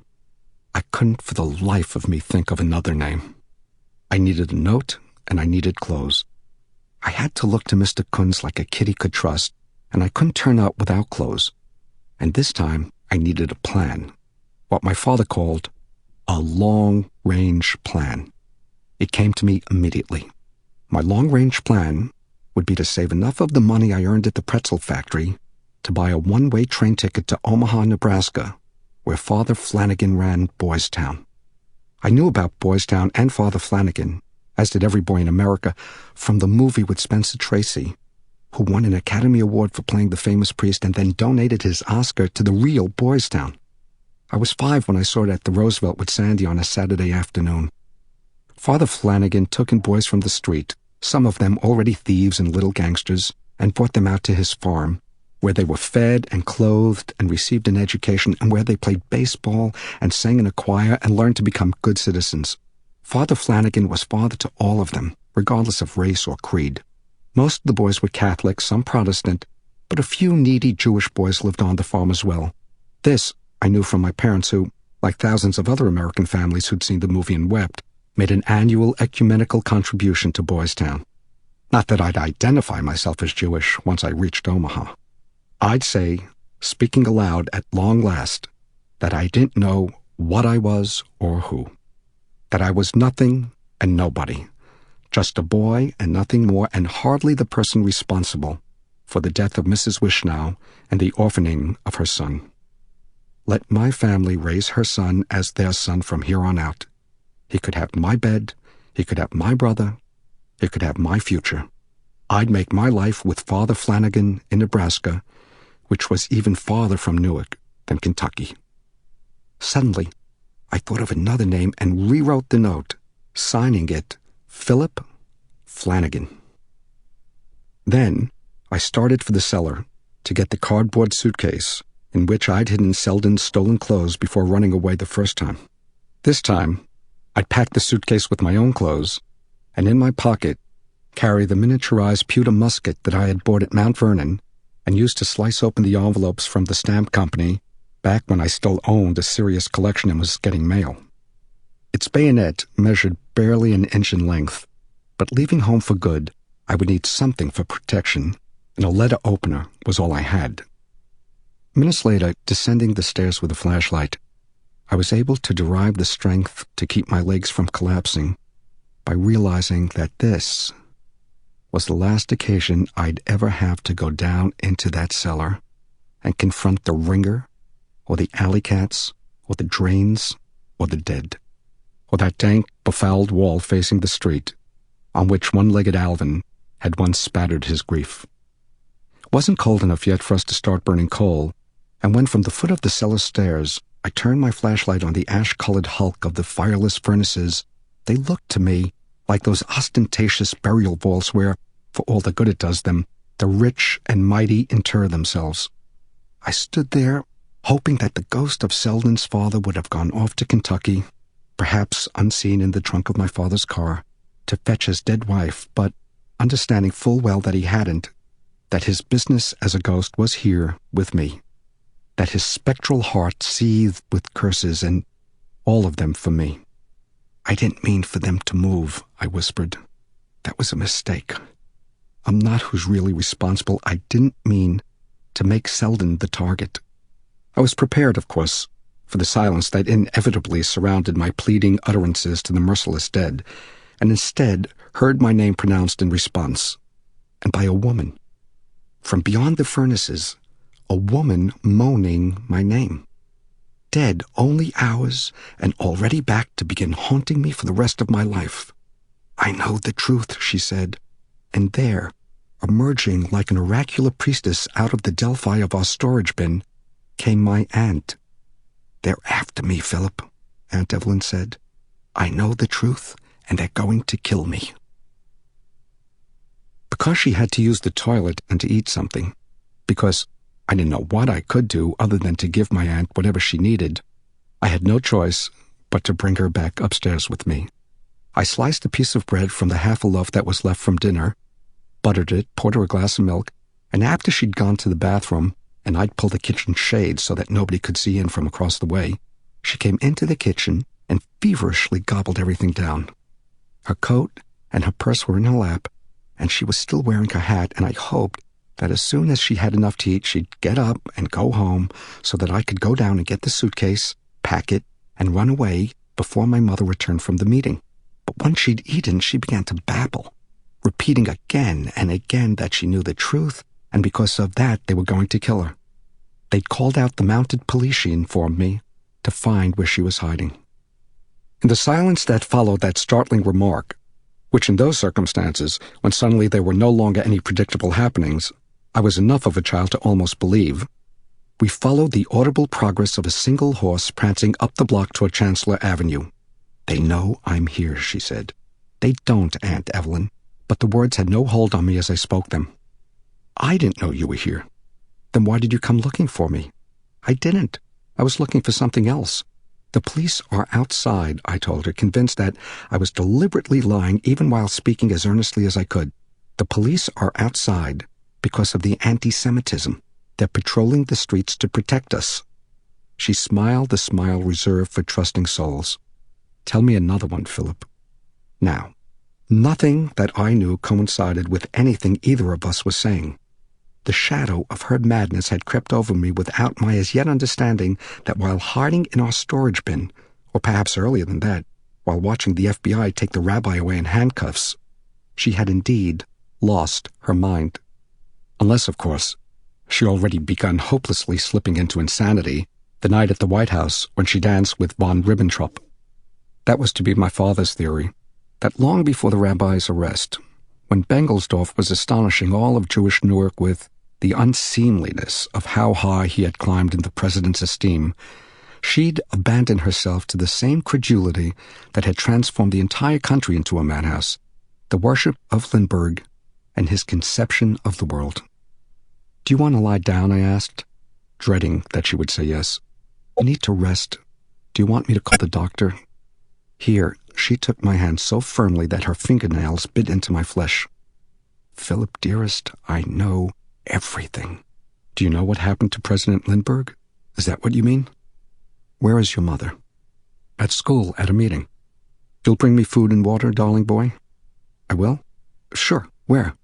I couldn't for the life of me think of another name. I needed a note, and I needed clothes. I had to look to Mr. Kunz like a kid he could trust, and I couldn't turn up without clothes. And this time, I needed a plan. What my father called a long-range plan. It came to me immediately. My long-range plan would be to save enough of the money I earned at the pretzel factory to buy a one-way train ticket to Omaha, Nebraska, where Father Flanagan ran Boys Town. I knew about Boys Town and Father Flanagan, as did every boy in America, from the movie with Spencer Tracy, who won an Academy Award for playing the famous priest and then donated his Oscar to the real Boys Town. I was 5 when I saw it at the Roosevelt with Sandy on a Saturday afternoon. Father Flanagan took in boys from the street, some of them already thieves and little gangsters, and brought them out to his farm, where they were fed and clothed and received an education, and where they played baseball and sang in a choir and learned to become good citizens. Father Flanagan was father to all of them, regardless of race or creed. Most of the boys were Catholic, some Protestant, but a few needy Jewish boys lived on the farm as well. This I knew from my parents who, like thousands of other American families who'd seen the movie and wept, made an annual ecumenical contribution to Boys Town. Not that I'd identify myself as Jewish once I reached Omaha. I'd say, speaking aloud at long last, that I didn't know what I was or who. That I was nothing and nobody, just a boy and nothing more, and hardly the person responsible for the death of Mrs. Wishnow and the orphaning of her son. Let my family raise her son as their son from here on out. He could have my bed, he could have my brother, he could have my future. I'd make my life with Father Flanagan in Nebraska, which was even farther from Newark than Kentucky. Suddenly, I thought of another name and rewrote the note, signing it Philip Flanagan. Then I started for the cellar to get the cardboard suitcase in which I'd hidden Selden's stolen clothes before running away the first time. This time, I'd pack the suitcase with my own clothes, and in my pocket carry the miniaturized pewter musket that I had bought at Mount Vernon and used to slice open the envelopes from the stamp company back when I still owned a serious collection and was getting mail. Its bayonet measured barely an inch in length, but leaving home for good, I would need something for protection, and a letter opener was all I had. Minutes later, descending the stairs with a flashlight, I was able to derive the strength to keep my legs from collapsing by realizing that this was the last occasion I'd ever have to go down into that cellar and confront the ringer, or the alley cats, or the drains, or the dead, or that dank, befouled wall facing the street on which one-legged Alvin had once spattered his grief. It wasn't cold enough yet for us to start burning coal, and when from the foot of the cellar stairs I turned my flashlight on the ash-colored hulk of the fireless furnaces, they looked to me like those ostentatious burial vaults where, for all the good it does them, the rich and mighty inter themselves. I stood there, hoping that the ghost of Selden's father would have gone off to Kentucky, perhaps unseen in the trunk of my father's car, to fetch his dead wife, but understanding full well that he hadn't, that his business as a ghost was here with me, that his spectral heart seethed with curses, and all of them for me. "I didn't mean for them to move," I whispered. "That was a mistake. I'm not who's really responsible. I didn't mean to make Selden the target." I was prepared, of course, for the silence that inevitably surrounded my pleading utterances to the merciless dead, and instead heard my name pronounced in response, and by a woman. From beyond the furnaces, a woman moaning my name. Dead only hours and already back to begin haunting me for the rest of my life. "I know the truth," she said, and there, emerging like an oracular priestess out of the Delphi of our storage bin, came my aunt. "They're after me, Philip," Aunt Evelyn said. "I know the truth, and they're going to kill me." Because she had to use the toilet and to eat something, because I didn't know what I could do other than to give my aunt whatever she needed, I had no choice but to bring her back upstairs with me. I sliced a piece of bread from the half a loaf that was left from dinner, buttered it, poured her a glass of milk, and after she'd gone to the bathroom, and I'd pulled the kitchen shade so that nobody could see in from across the way, she came into the kitchen and feverishly gobbled everything down. Her coat and her purse were in her lap, and she was still wearing her hat, and I hoped that as soon as she had enough to eat, she'd get up and go home so that I could go down and get the suitcase, pack it, and run away before my mother returned from the meeting. But once she'd eaten, she began to babble, repeating again and again that she knew the truth, and because of that they were going to kill her. They'd called out the mounted police, she informed me, to find where she was hiding. In the silence that followed that startling remark, which in those circumstances, when suddenly there were no longer any predictable happenings, I was enough of a child to almost believe, we followed the audible progress of a single horse prancing up the block toward Chancellor Avenue. "They know I'm here," she said. "They don't, Aunt Evelyn," but the words had no hold on me as I spoke them. "I didn't know you were here." "Then why did you come looking for me?" "I didn't. I was looking for something else." "The police are outside," I told her, convinced that I was deliberately lying even while speaking as earnestly as I could. "The police are outside because of the anti-Semitism. They're patrolling the streets to protect us." She smiled the smile reserved for trusting souls. "Tell me another one, Philip." Now, nothing that I knew coincided with anything either of us was saying. The shadow of her madness had crept over me without my as yet understanding that while hiding in our storage bin, or perhaps earlier than that, while watching the FBI take the rabbi away in handcuffs, she had indeed lost her mind. Unless, of course, she already begun hopelessly slipping into insanity the night at the White House when she danced with von Ribbentrop. That was to be my father's theory, that long before the rabbi's arrest, when Bengelsdorf was astonishing all of Jewish Newark with the unseemliness of how high he had climbed in the president's esteem, she'd abandoned herself to the same credulity that had transformed the entire country into a madhouse, the worship of Lindbergh and his conception of the world. "Do you want to lie down?" I asked, dreading that she would say yes. "I need to rest. Do you want me to call the doctor?" Here, she took my hand so firmly that her fingernails bit into my flesh. "Philip, dearest, I know everything. Do you know what happened to President Lindbergh? Is that what you mean?" "Where is your mother?" "At school, at a meeting." "You'll bring me food and water, darling boy?" "I will?" "Sure. Where?"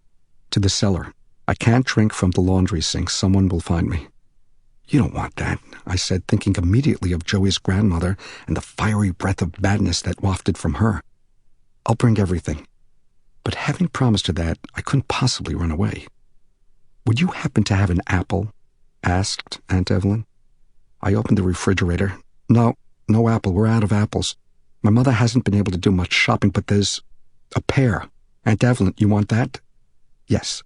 "To the cellar. I can't drink from the laundry sink. Someone will find me." "You don't want that," I said, thinking immediately of Joey's grandmother and the fiery breath of madness that wafted from her. "I'll bring everything." But having promised her that, I couldn't possibly run away. "Would you happen to have an apple?" asked Aunt Evelyn. I opened the refrigerator. No apple. We're out of apples. My mother hasn't been able to do much shopping, but there's a pear. Aunt Evelyn, you want that? "Yes.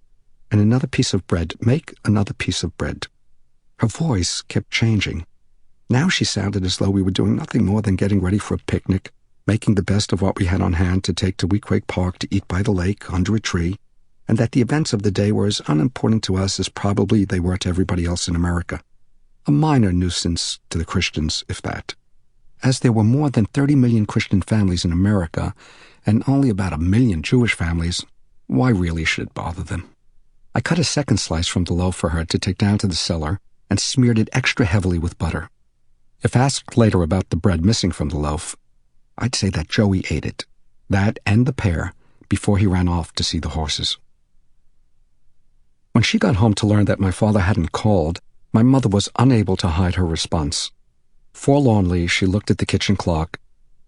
And another piece of bread. Make another piece of bread." Her voice kept changing. Now she sounded as though we were doing nothing more than getting ready for a picnic, making the best of what we had on hand to take to Weequahic Park to eat by the lake under a tree, and that the events of the day were as unimportant to us as probably they were to everybody else in America. A minor nuisance to the Christians, if that. As there were more than 30 million Christian families in America, and only about 1 million Jewish families, why really should it bother them? I cut a second slice from the loaf for her to take down to the cellar and smeared it extra heavily with butter. If asked later about the bread missing from the loaf, I'd say that Joey ate it, that and the pear, before he ran off to see the horses. When she got home to learn that my father hadn't called, my mother was unable to hide her response. Forlornly, she looked at the kitchen clock,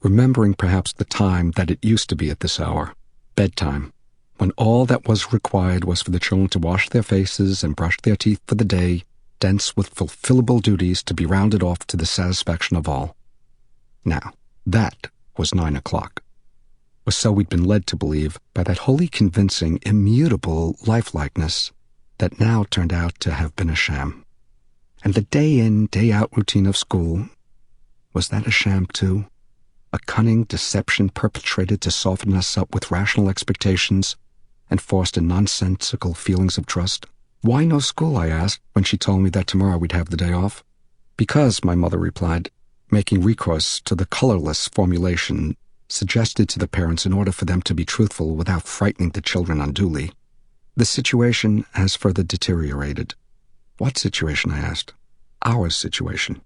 remembering perhaps the time that it used to be at this hour, bedtime, when all that was required was for the children to wash their faces and brush their teeth for the day, dense with fulfillable duties to be rounded off to the satisfaction of all. Now, that was 9 o'clock. Or so we'd been led to believe by that wholly convincing, immutable lifelikeness that now turned out to have been a sham. And the day-in, day-out routine of school, was that a sham too? A cunning deception perpetrated to soften us up with rational expectations and foster nonsensical feelings of trust? "Why no school?" I asked when she told me that tomorrow we'd have the day off. "Because," my mother replied, making recourse to the colorless formulation suggested to the parents in order for them to be truthful without frightening the children unduly. "The situation has further deteriorated." "What situation?" I asked. "Our situation."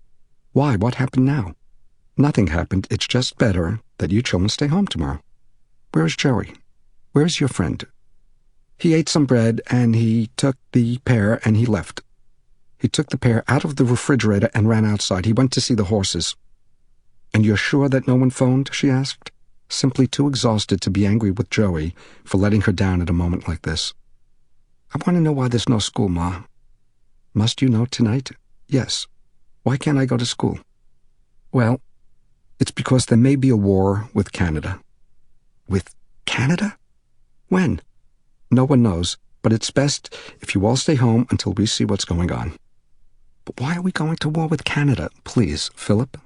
"Why? What happened now?" "Nothing happened. It's just better that you children stay home tomorrow." "Where's Joey? Where's your friend?" "He ate some bread, and he took the pear, and he left. He took the pear out of the refrigerator and ran outside. He went to see the horses." "And you're sure that no one phoned?" she asked, simply too exhausted to be angry with Joey for letting her down at a moment like this. "I want to know why there's no school, Ma." "Must you know tonight?" "Yes." "Why can't I go to school?" "Well, it's because there may be a war with Canada." "With Canada? When?" "No one knows, but it's best if you all stay home until we see what's going on." "But why are we going to war with Canada? Please, Philip."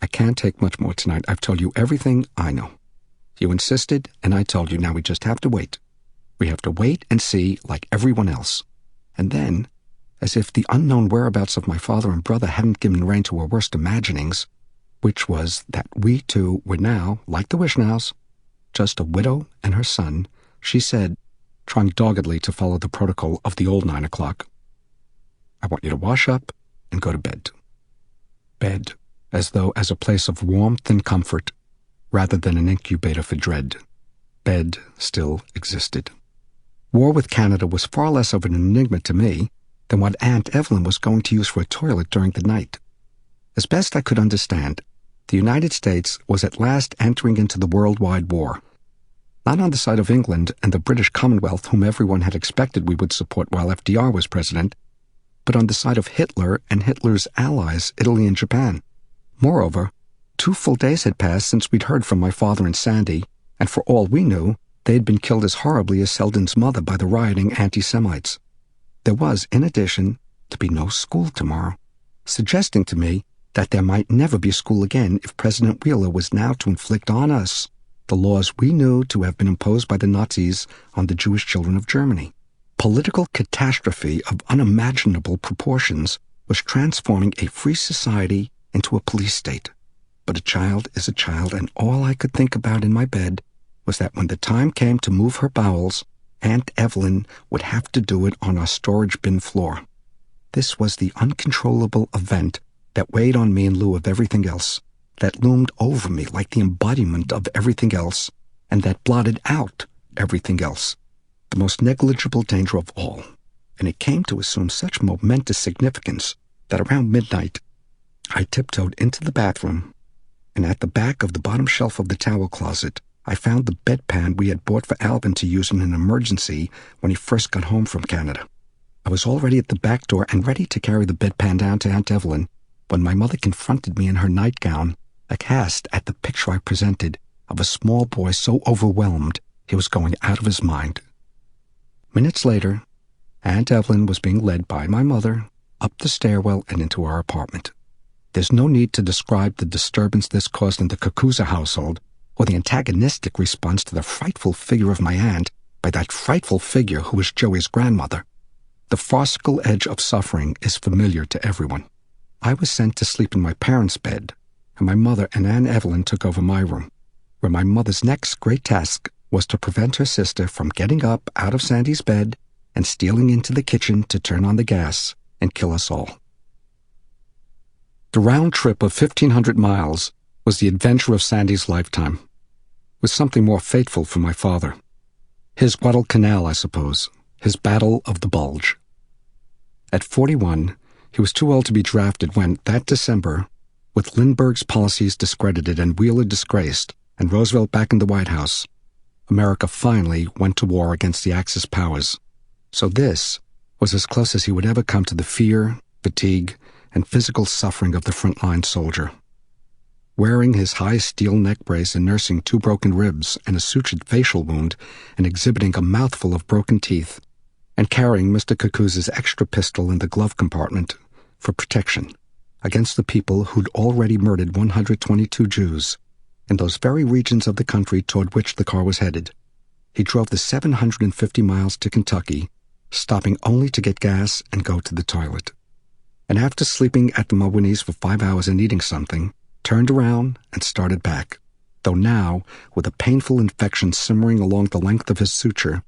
"I can't take much more tonight. I've told you everything I know. You insisted, and I told you. Now we just have to wait. We have to wait and see like everyone else." And then, as if the unknown whereabouts of my father and brother hadn't given rein to her worst imaginings, which was that we two were now, like the Wishnows, just a widow and her son, she said, trying doggedly to follow the protocol of the old 9 o'clock, "I want you to wash up and go to bed." Bed, as though as a place of warmth and comfort, rather than an incubator for dread. Bed still existed. War with Canada was far less of an enigma to me than what Aunt Evelyn was going to use for a toilet during the night. As best I could understand, the United States was at last entering into the worldwide war, not on the side of England and the British Commonwealth, whom everyone had expected we would support while FDR was president, but on the side of Hitler and Hitler's allies, Italy and Japan. Moreover, 2 full days had passed since we'd heard from my father and Sandy, and for all we knew, they had been killed as horribly as Selden's mother by the rioting anti-Semites. There was, in addition, to be no school tomorrow, suggesting to me that there might never be school again if President Wheeler was now to inflict on us the laws we knew to have been imposed by the Nazis on the Jewish children of Germany. Political catastrophe of unimaginable proportions was transforming a free society into a police state. But a child is a child, and all I could think about in my bed was that when the time came to move her bowels, Aunt Evelyn would have to do it on our storage bin floor. This was the uncontrollable event that weighed on me in lieu of everything else, that loomed over me like the embodiment of everything else, and that blotted out everything else, the most negligible danger of all. And it came to assume such momentous significance that around midnight I tiptoed into the bathroom, and at the back of the bottom shelf of the towel closet I found the bedpan we had bought for Alvin to use in an emergency when he first got home from Canada. I was already at the back door and ready to carry the bedpan down to Aunt Evelyn when my mother confronted me in her nightgown, aghast at the picture I presented of a small boy so overwhelmed he was going out of his mind. Minutes later, Aunt Evelyn was being led by my mother up the stairwell and into our apartment. There's no need to describe the disturbance this caused in the Kakuza household, or the antagonistic response to the frightful figure of my aunt by that frightful figure who was Joey's grandmother. The farcical edge of suffering is familiar to everyone. I was sent to sleep in my parents' bed, and my mother and Aunt Evelyn took over my room, where my mother's next great task was to prevent her sister from getting up out of Sandy's bed and stealing into the kitchen to turn on the gas and kill us all. The round trip of 1,500 miles was the adventure of Sandy's lifetime, with something more fateful for my father. His Guadalcanal, I suppose, his battle of the bulge. At 41, he was too old to be drafted when, that December, with Lindbergh's policies discredited and Wheeler disgraced, and Roosevelt back in the White House, America finally went to war against the Axis powers. So this was as close as he would ever come to the fear, fatigue, and physical suffering of the frontline soldier. Wearing his high steel neck brace and nursing 2 broken ribs and a sutured facial wound and exhibiting a mouthful of broken teeth, and carrying Mr. Kakuza's extra pistol in the glove compartment for protection against the people who'd already murdered 122 Jews in those very regions of the country toward which the car was headed. He drove the 750 miles to Kentucky, stopping only to get gas and go to the toilet. And after sleeping at the Mawinnies for 5 hours and eating something, turned around and started back, though now with a painful infection simmering along the length of his suture,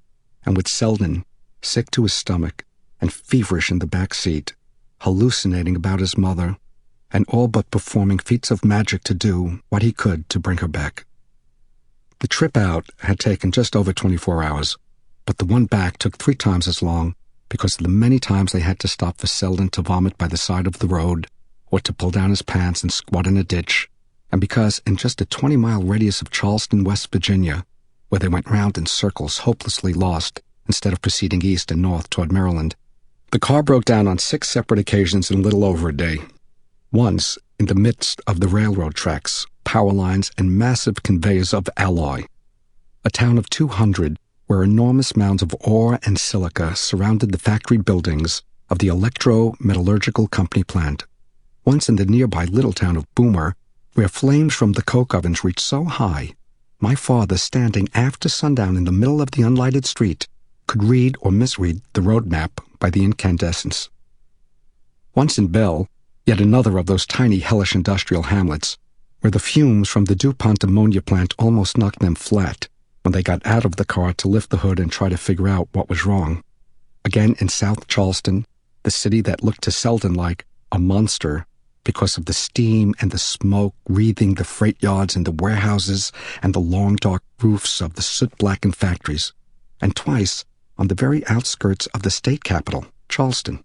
and with Selden, sick to his stomach and feverish in the back seat, hallucinating about his mother, and all but performing feats of magic to do what he could to bring her back. The trip out had taken just over 24 hours, but the one back took 3 times as long because of the many times they had to stop for Selden to vomit by the side of the road or to pull down his pants and squat in a ditch, and because in just a 20-mile radius of Charleston, West Virginia, where they went round in circles hopelessly lost instead of proceeding east and north toward Maryland, the car broke down on 6 separate occasions in a little over a day. Once, in the midst of the railroad tracks, power lines, and massive conveyors of alloy. A town of 200 where enormous mounds of ore and silica surrounded the factory buildings of the Electro-Metallurgical Company plant. Once in the nearby little town of Boomer, where flames from the coke ovens reached so high, my father, standing after sundown in the middle of the unlighted street, could read or misread the road map by the incandescence. Once in Bell, yet another of those tiny hellish industrial hamlets, where the fumes from the DuPont ammonia plant almost knocked them flat when they got out of the car to lift the hood and try to figure out what was wrong. Again in South Charleston, the city that looked to Selden like a monster because of the steam and the smoke wreathing the freight yards and the warehouses and the long dark roofs of the soot-blackened factories. And twice on the very outskirts of the state capital, Charleston.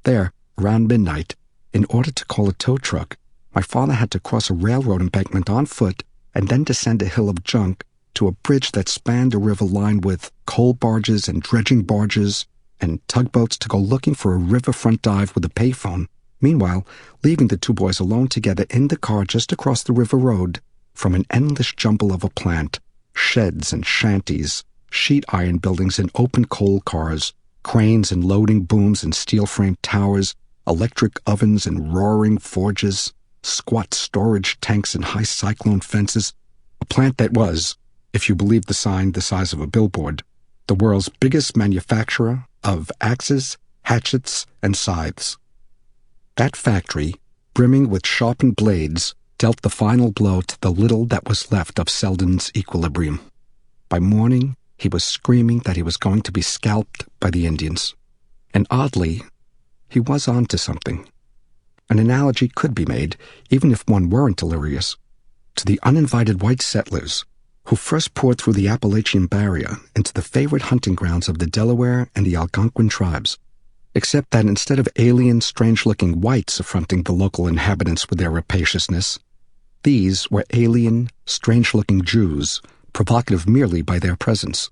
There, around midnight, in order to call a tow truck, my father had to cross a railroad embankment on foot and then descend a hill of junk to a bridge that spanned a river lined with coal barges and dredging barges and tugboats to go looking for a riverfront dive with a payphone, meanwhile leaving the 2 boys alone together in the car just across the river road from an endless jumble of a plant, sheds and shanties, sheet iron buildings and open coal cars, cranes and loading booms and steel-framed towers, electric ovens and roaring forges, squat storage tanks and high cyclone fences, a plant that was, if you believe the sign the size of a billboard, the world's biggest manufacturer of axes, hatchets, and scythes. That factory, brimming with sharpened blades, dealt the final blow to the little that was left of Selden's equilibrium. By morning, he was screaming that he was going to be scalped by the Indians. And oddly, he was on to something. An analogy could be made, even if one weren't delirious, to the uninvited white settlers who first poured through the Appalachian Barrier into the favorite hunting grounds of the Delaware and the Algonquin tribes, except that instead of alien, strange-looking whites affronting the local inhabitants with their rapaciousness, these were alien, strange-looking Jews, provocative merely by their presence.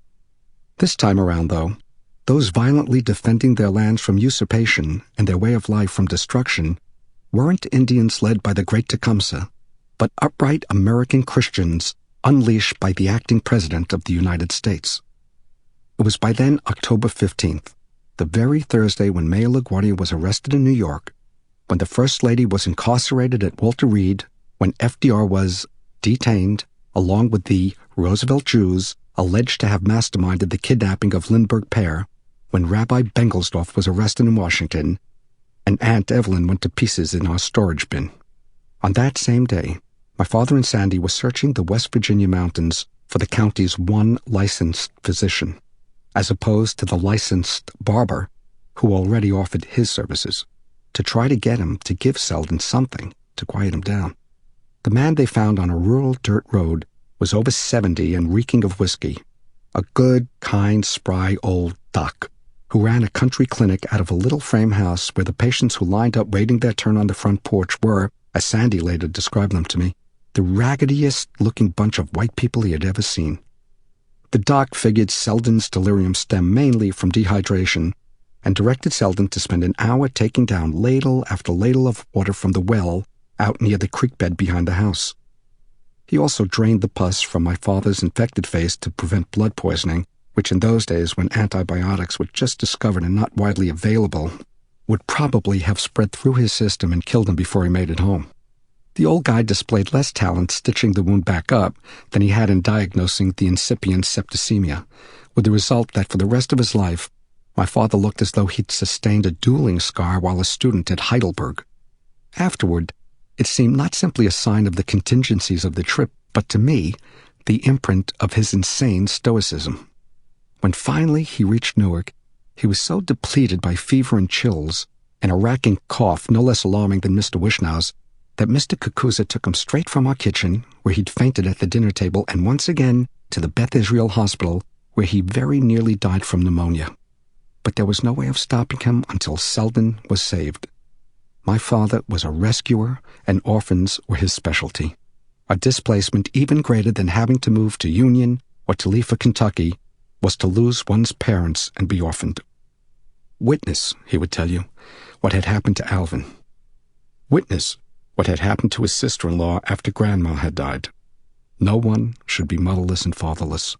This time around, though, those violently defending their lands from usurpation and their way of life from destruction weren't Indians led by the great Tecumseh, but upright American Christians unleashed by the acting President of the United States. It was by then October 15th, the very Thursday when Mayor LaGuardia was arrested in New York, when the First Lady was incarcerated at Walter Reed, when FDR was detained, along with the Roosevelt Jews alleged to have masterminded the kidnapping of Lindbergh pair, when Rabbi Bengelsdorf was arrested in Washington, and Aunt Evelyn went to pieces in our storage bin. On that same day, my father and Sandy were searching the West Virginia mountains for the county's one licensed physician, as opposed to the licensed barber who already offered his services, to try to get him to give Selden something to quiet him down. The man they found on a rural dirt road was over 70 and reeking of whiskey, a good, kind, spry old doc who ran a country clinic out of a little frame house where the patients who lined up waiting their turn on the front porch were, as Sandy later described them to me, the raggediest-looking bunch of white people he had ever seen. The doc figured Selden's delirium stemmed mainly from dehydration and directed Selden to spend an hour taking down ladle after ladle of water from the well out near the creek bed behind the house. He also drained the pus from my father's infected face to prevent blood poisoning, which in those days, when antibiotics were just discovered and not widely available, would probably have spread through his system and killed him before he made it home. The old guy displayed less talent stitching the wound back up than he had in diagnosing the incipient septicemia, with the result that for the rest of his life, my father looked as though he'd sustained a dueling scar while a student at Heidelberg. Afterward, it seemed not simply a sign of the contingencies of the trip, but to me, the imprint of his insane stoicism. When finally he reached Newark, he was so depleted by fever and chills, and a racking cough no less alarming than Mr. Wishnow's, that Mr. Kakuza took him straight from our kitchen, where he'd fainted at the dinner table, and once again to the Beth Israel Hospital, where he very nearly died from pneumonia. But there was no way of stopping him until Selden was saved. My father was a rescuer, and orphans were his specialty. A displacement even greater than having to move to Union or to leave for Kentucky was to lose one's parents and be orphaned. Witness, he would tell you, what had happened to Alvin. Witness what had happened to his sister-in-law after Grandma had died. No one should be motherless and fatherless.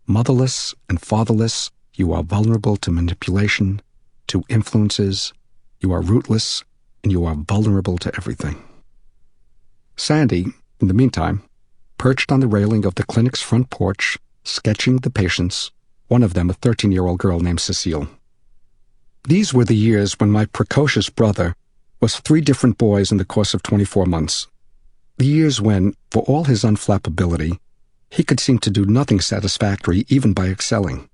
Motherless and fatherless, you are vulnerable to manipulation, to influences, you are rootless, and you are vulnerable to everything. Sandy, in the meantime, perched on the railing of the clinic's front porch, sketching the patients, one of them a 13-year-old girl named Cecile. These were the years when my precocious brother was 3 different boys in the course of 24 months. The years when, for all his unflappability, he could seem to do nothing satisfactory even by excelling.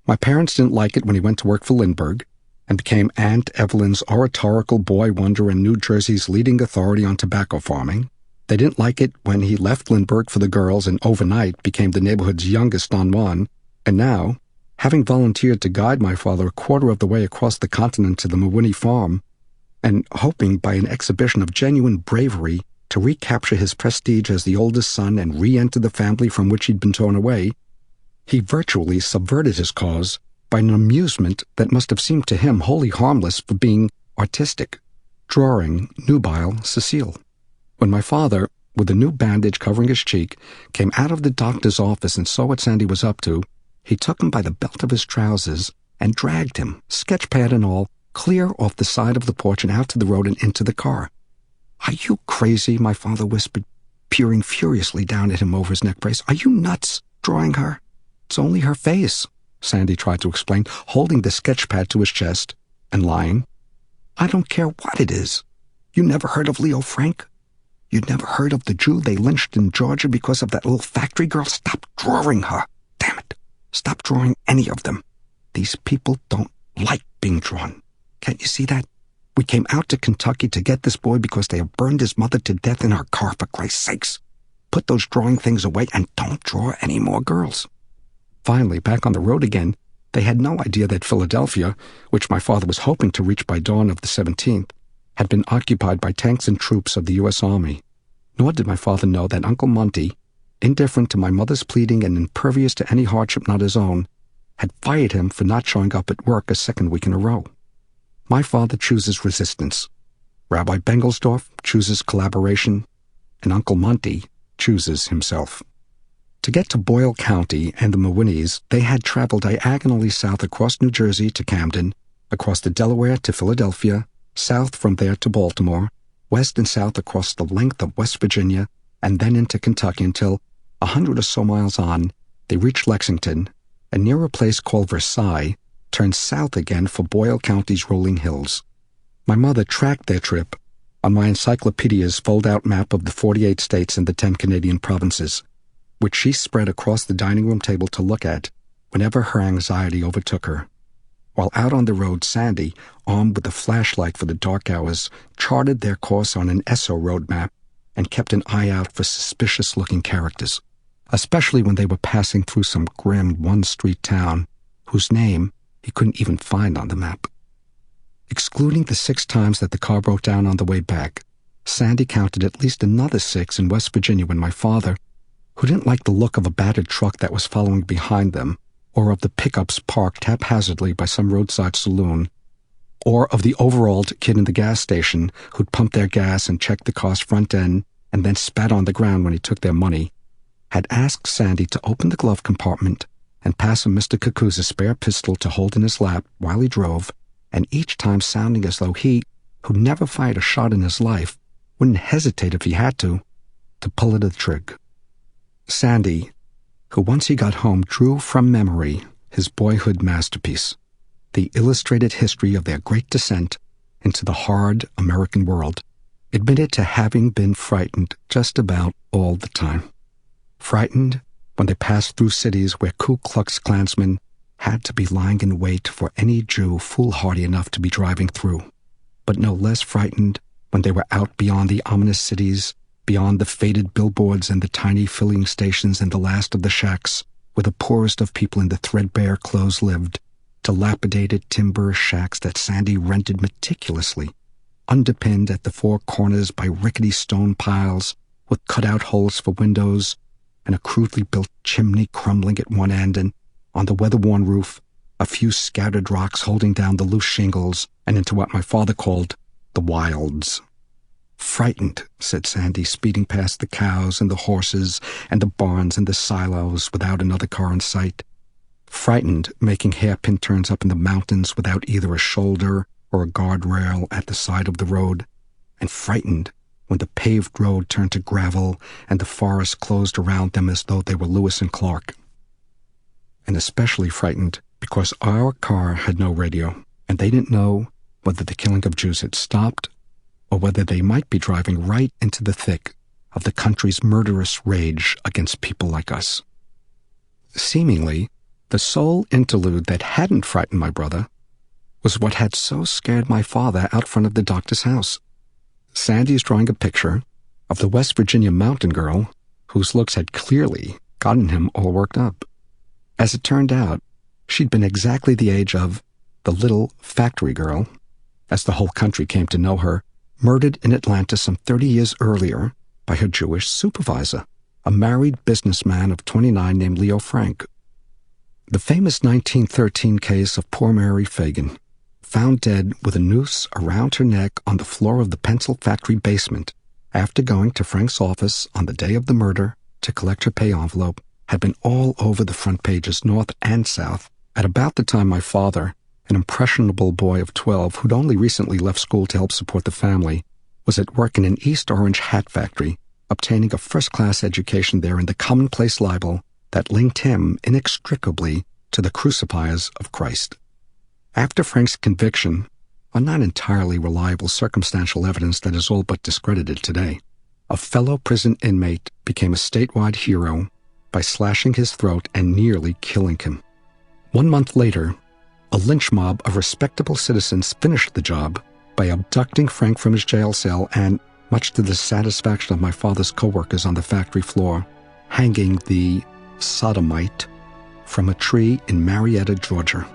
My parents didn't like it when he went to work for Lindbergh and became Aunt Evelyn's oratorical boy wonder and New Jersey's leading authority on tobacco farming. They didn't like it when he left Lindbergh for the girls and overnight became the neighborhood's youngest Don Juan, and now, having volunteered to guide my father a quarter of the way across the continent to the Mawiney farm, and hoping by an exhibition of genuine bravery to recapture his prestige as the oldest son and re-enter the family from which he'd been torn away, he virtually subverted his cause by an amusement that must have seemed to him wholly harmless for being artistic, drawing nubile Cecile. When my father, with a new bandage covering his cheek, came out of the doctor's office and saw what Sandy was up to, he took him by the belt of his trousers and dragged him, sketchpad and all, clear off the side of the porch and out to the road and into the car. "Are you crazy?" my father whispered, peering furiously down at him over his neck brace. "Are you nuts? drawing her. It's only her face, Sandy tried to explain, holding the sketch pad to his chest and lying. I don't care what it is. You never heard of Leo Frank? You'd never heard of the Jew they lynched in Georgia because of that little factory girl? Stop drawing her. Damn it. Stop drawing any of them. These people don't like being drawn. Can't you see that? We came out to Kentucky to get this boy because they have burned his mother to death in our car, for Christ's sakes. Put those drawing things away and don't draw any more girls. Finally, back on the road again, they had no idea that Philadelphia, which my father was hoping to reach by dawn of the 17th, had been occupied by tanks and troops of the U.S. Army. Nor did my father know that Uncle Monty, indifferent to my mother's pleading and impervious to any hardship not his own, had fired him for not showing up at work a second week in a row. My father chooses resistance. Rabbi Bengelsdorf chooses collaboration, and Uncle Monty chooses himself. To get to Boyle County and the Mawinneys, they had traveled diagonally south across New Jersey to Camden, across the Delaware to Philadelphia, south from there to Baltimore, west and south across the length of West Virginia, and then into Kentucky until, 100 or so miles on, they reached Lexington, and near a place called Versailles, turned south again for Boyle County's rolling hills. My mother tracked their trip on my encyclopedia's fold-out map of the 48 states and the 10 Canadian provinces, which she spread across the dining room table to look at whenever her anxiety overtook her. While out on the road, Sandy, armed with a flashlight for the dark hours, charted their course on an Esso road map and kept an eye out for suspicious-looking characters, especially when they were passing through some grim one-street town whose name he couldn't even find on the map. Excluding the 6 times that the car broke down on the way back, Sandy counted at least another 6 in West Virginia when my father, who didn't like the look of a battered truck that was following behind them, or of the pickups parked haphazardly by some roadside saloon, or of the overalled kid in the gas station who'd pumped their gas and checked the car's front end and then spat on the ground when he took their money, had asked Sandy to open the glove compartment and pass him Mr. Cuckoo's spare pistol to hold in his lap while he drove, and each time sounding as though he, who never fired a shot in his life, wouldn't hesitate if he had to pull the trig. Sandy, who once he got home drew from memory his boyhood masterpiece, the illustrated history of their great descent into the hard American world, admitted to having been frightened just about all the time. Frightened when they passed through cities where Ku Klux Klansmen had to be lying in wait for any Jew foolhardy enough to be driving through, but no less frightened when they were out beyond the ominous cities, beyond the faded billboards and the tiny filling stations and the last of the shacks where the poorest of people in the threadbare clothes lived, dilapidated timber shacks that Sandy rented meticulously, underpinned at the 4 corners by rickety stone piles with cut-out holes for windows and a crudely built chimney crumbling at one end, and on the weather-worn roof, a few scattered rocks holding down the loose shingles and into what my father called the wilds. Frightened, said Sandy, speeding past the cows and the horses and the barns and the silos without another car in sight. Frightened, making hairpin turns up in the mountains without either a shoulder or a guardrail at the side of the road, and frightened when the paved road turned to gravel and the forest closed around them as though they were Lewis and Clark. And especially frightened because our car had no radio, and they didn't know whether the killing of Jews had stopped or whether they might be driving right into the thick of the country's murderous rage against people like us. Seemingly, the sole interlude that hadn't frightened my brother was what had so scared my father out front of the doctor's house. Sandy's drawing a picture of the West Virginia mountain girl whose looks had clearly gotten him all worked up. As it turned out, she'd been exactly the age of the little factory girl, as the whole country came to know her, murdered in Atlanta some 30 years earlier by her Jewish supervisor, a married businessman of 29 named Leo Frank. The famous 1913 case of poor Mary Fagan, found dead with a noose around her neck on the floor of the pencil factory basement after going to Frank's office on the day of the murder to collect her pay envelope, had been all over the front pages, north and south, at about the time my father, an impressionable boy of 12 who'd only recently left school to help support the family, was at work in an East Orange hat factory, obtaining a first-class education there in the commonplace libel that linked him inextricably to the crucifiers of Christ. After Frank's conviction, on not entirely reliable circumstantial evidence that is all but discredited today, a fellow prison inmate became a statewide hero by slashing his throat and nearly killing him. 1 month later, a lynch mob of respectable citizens finished the job by abducting Frank from his jail cell and, much to the satisfaction of my father's co-workers on the factory floor, hanging the sodomite from a tree in Marietta, Georgia.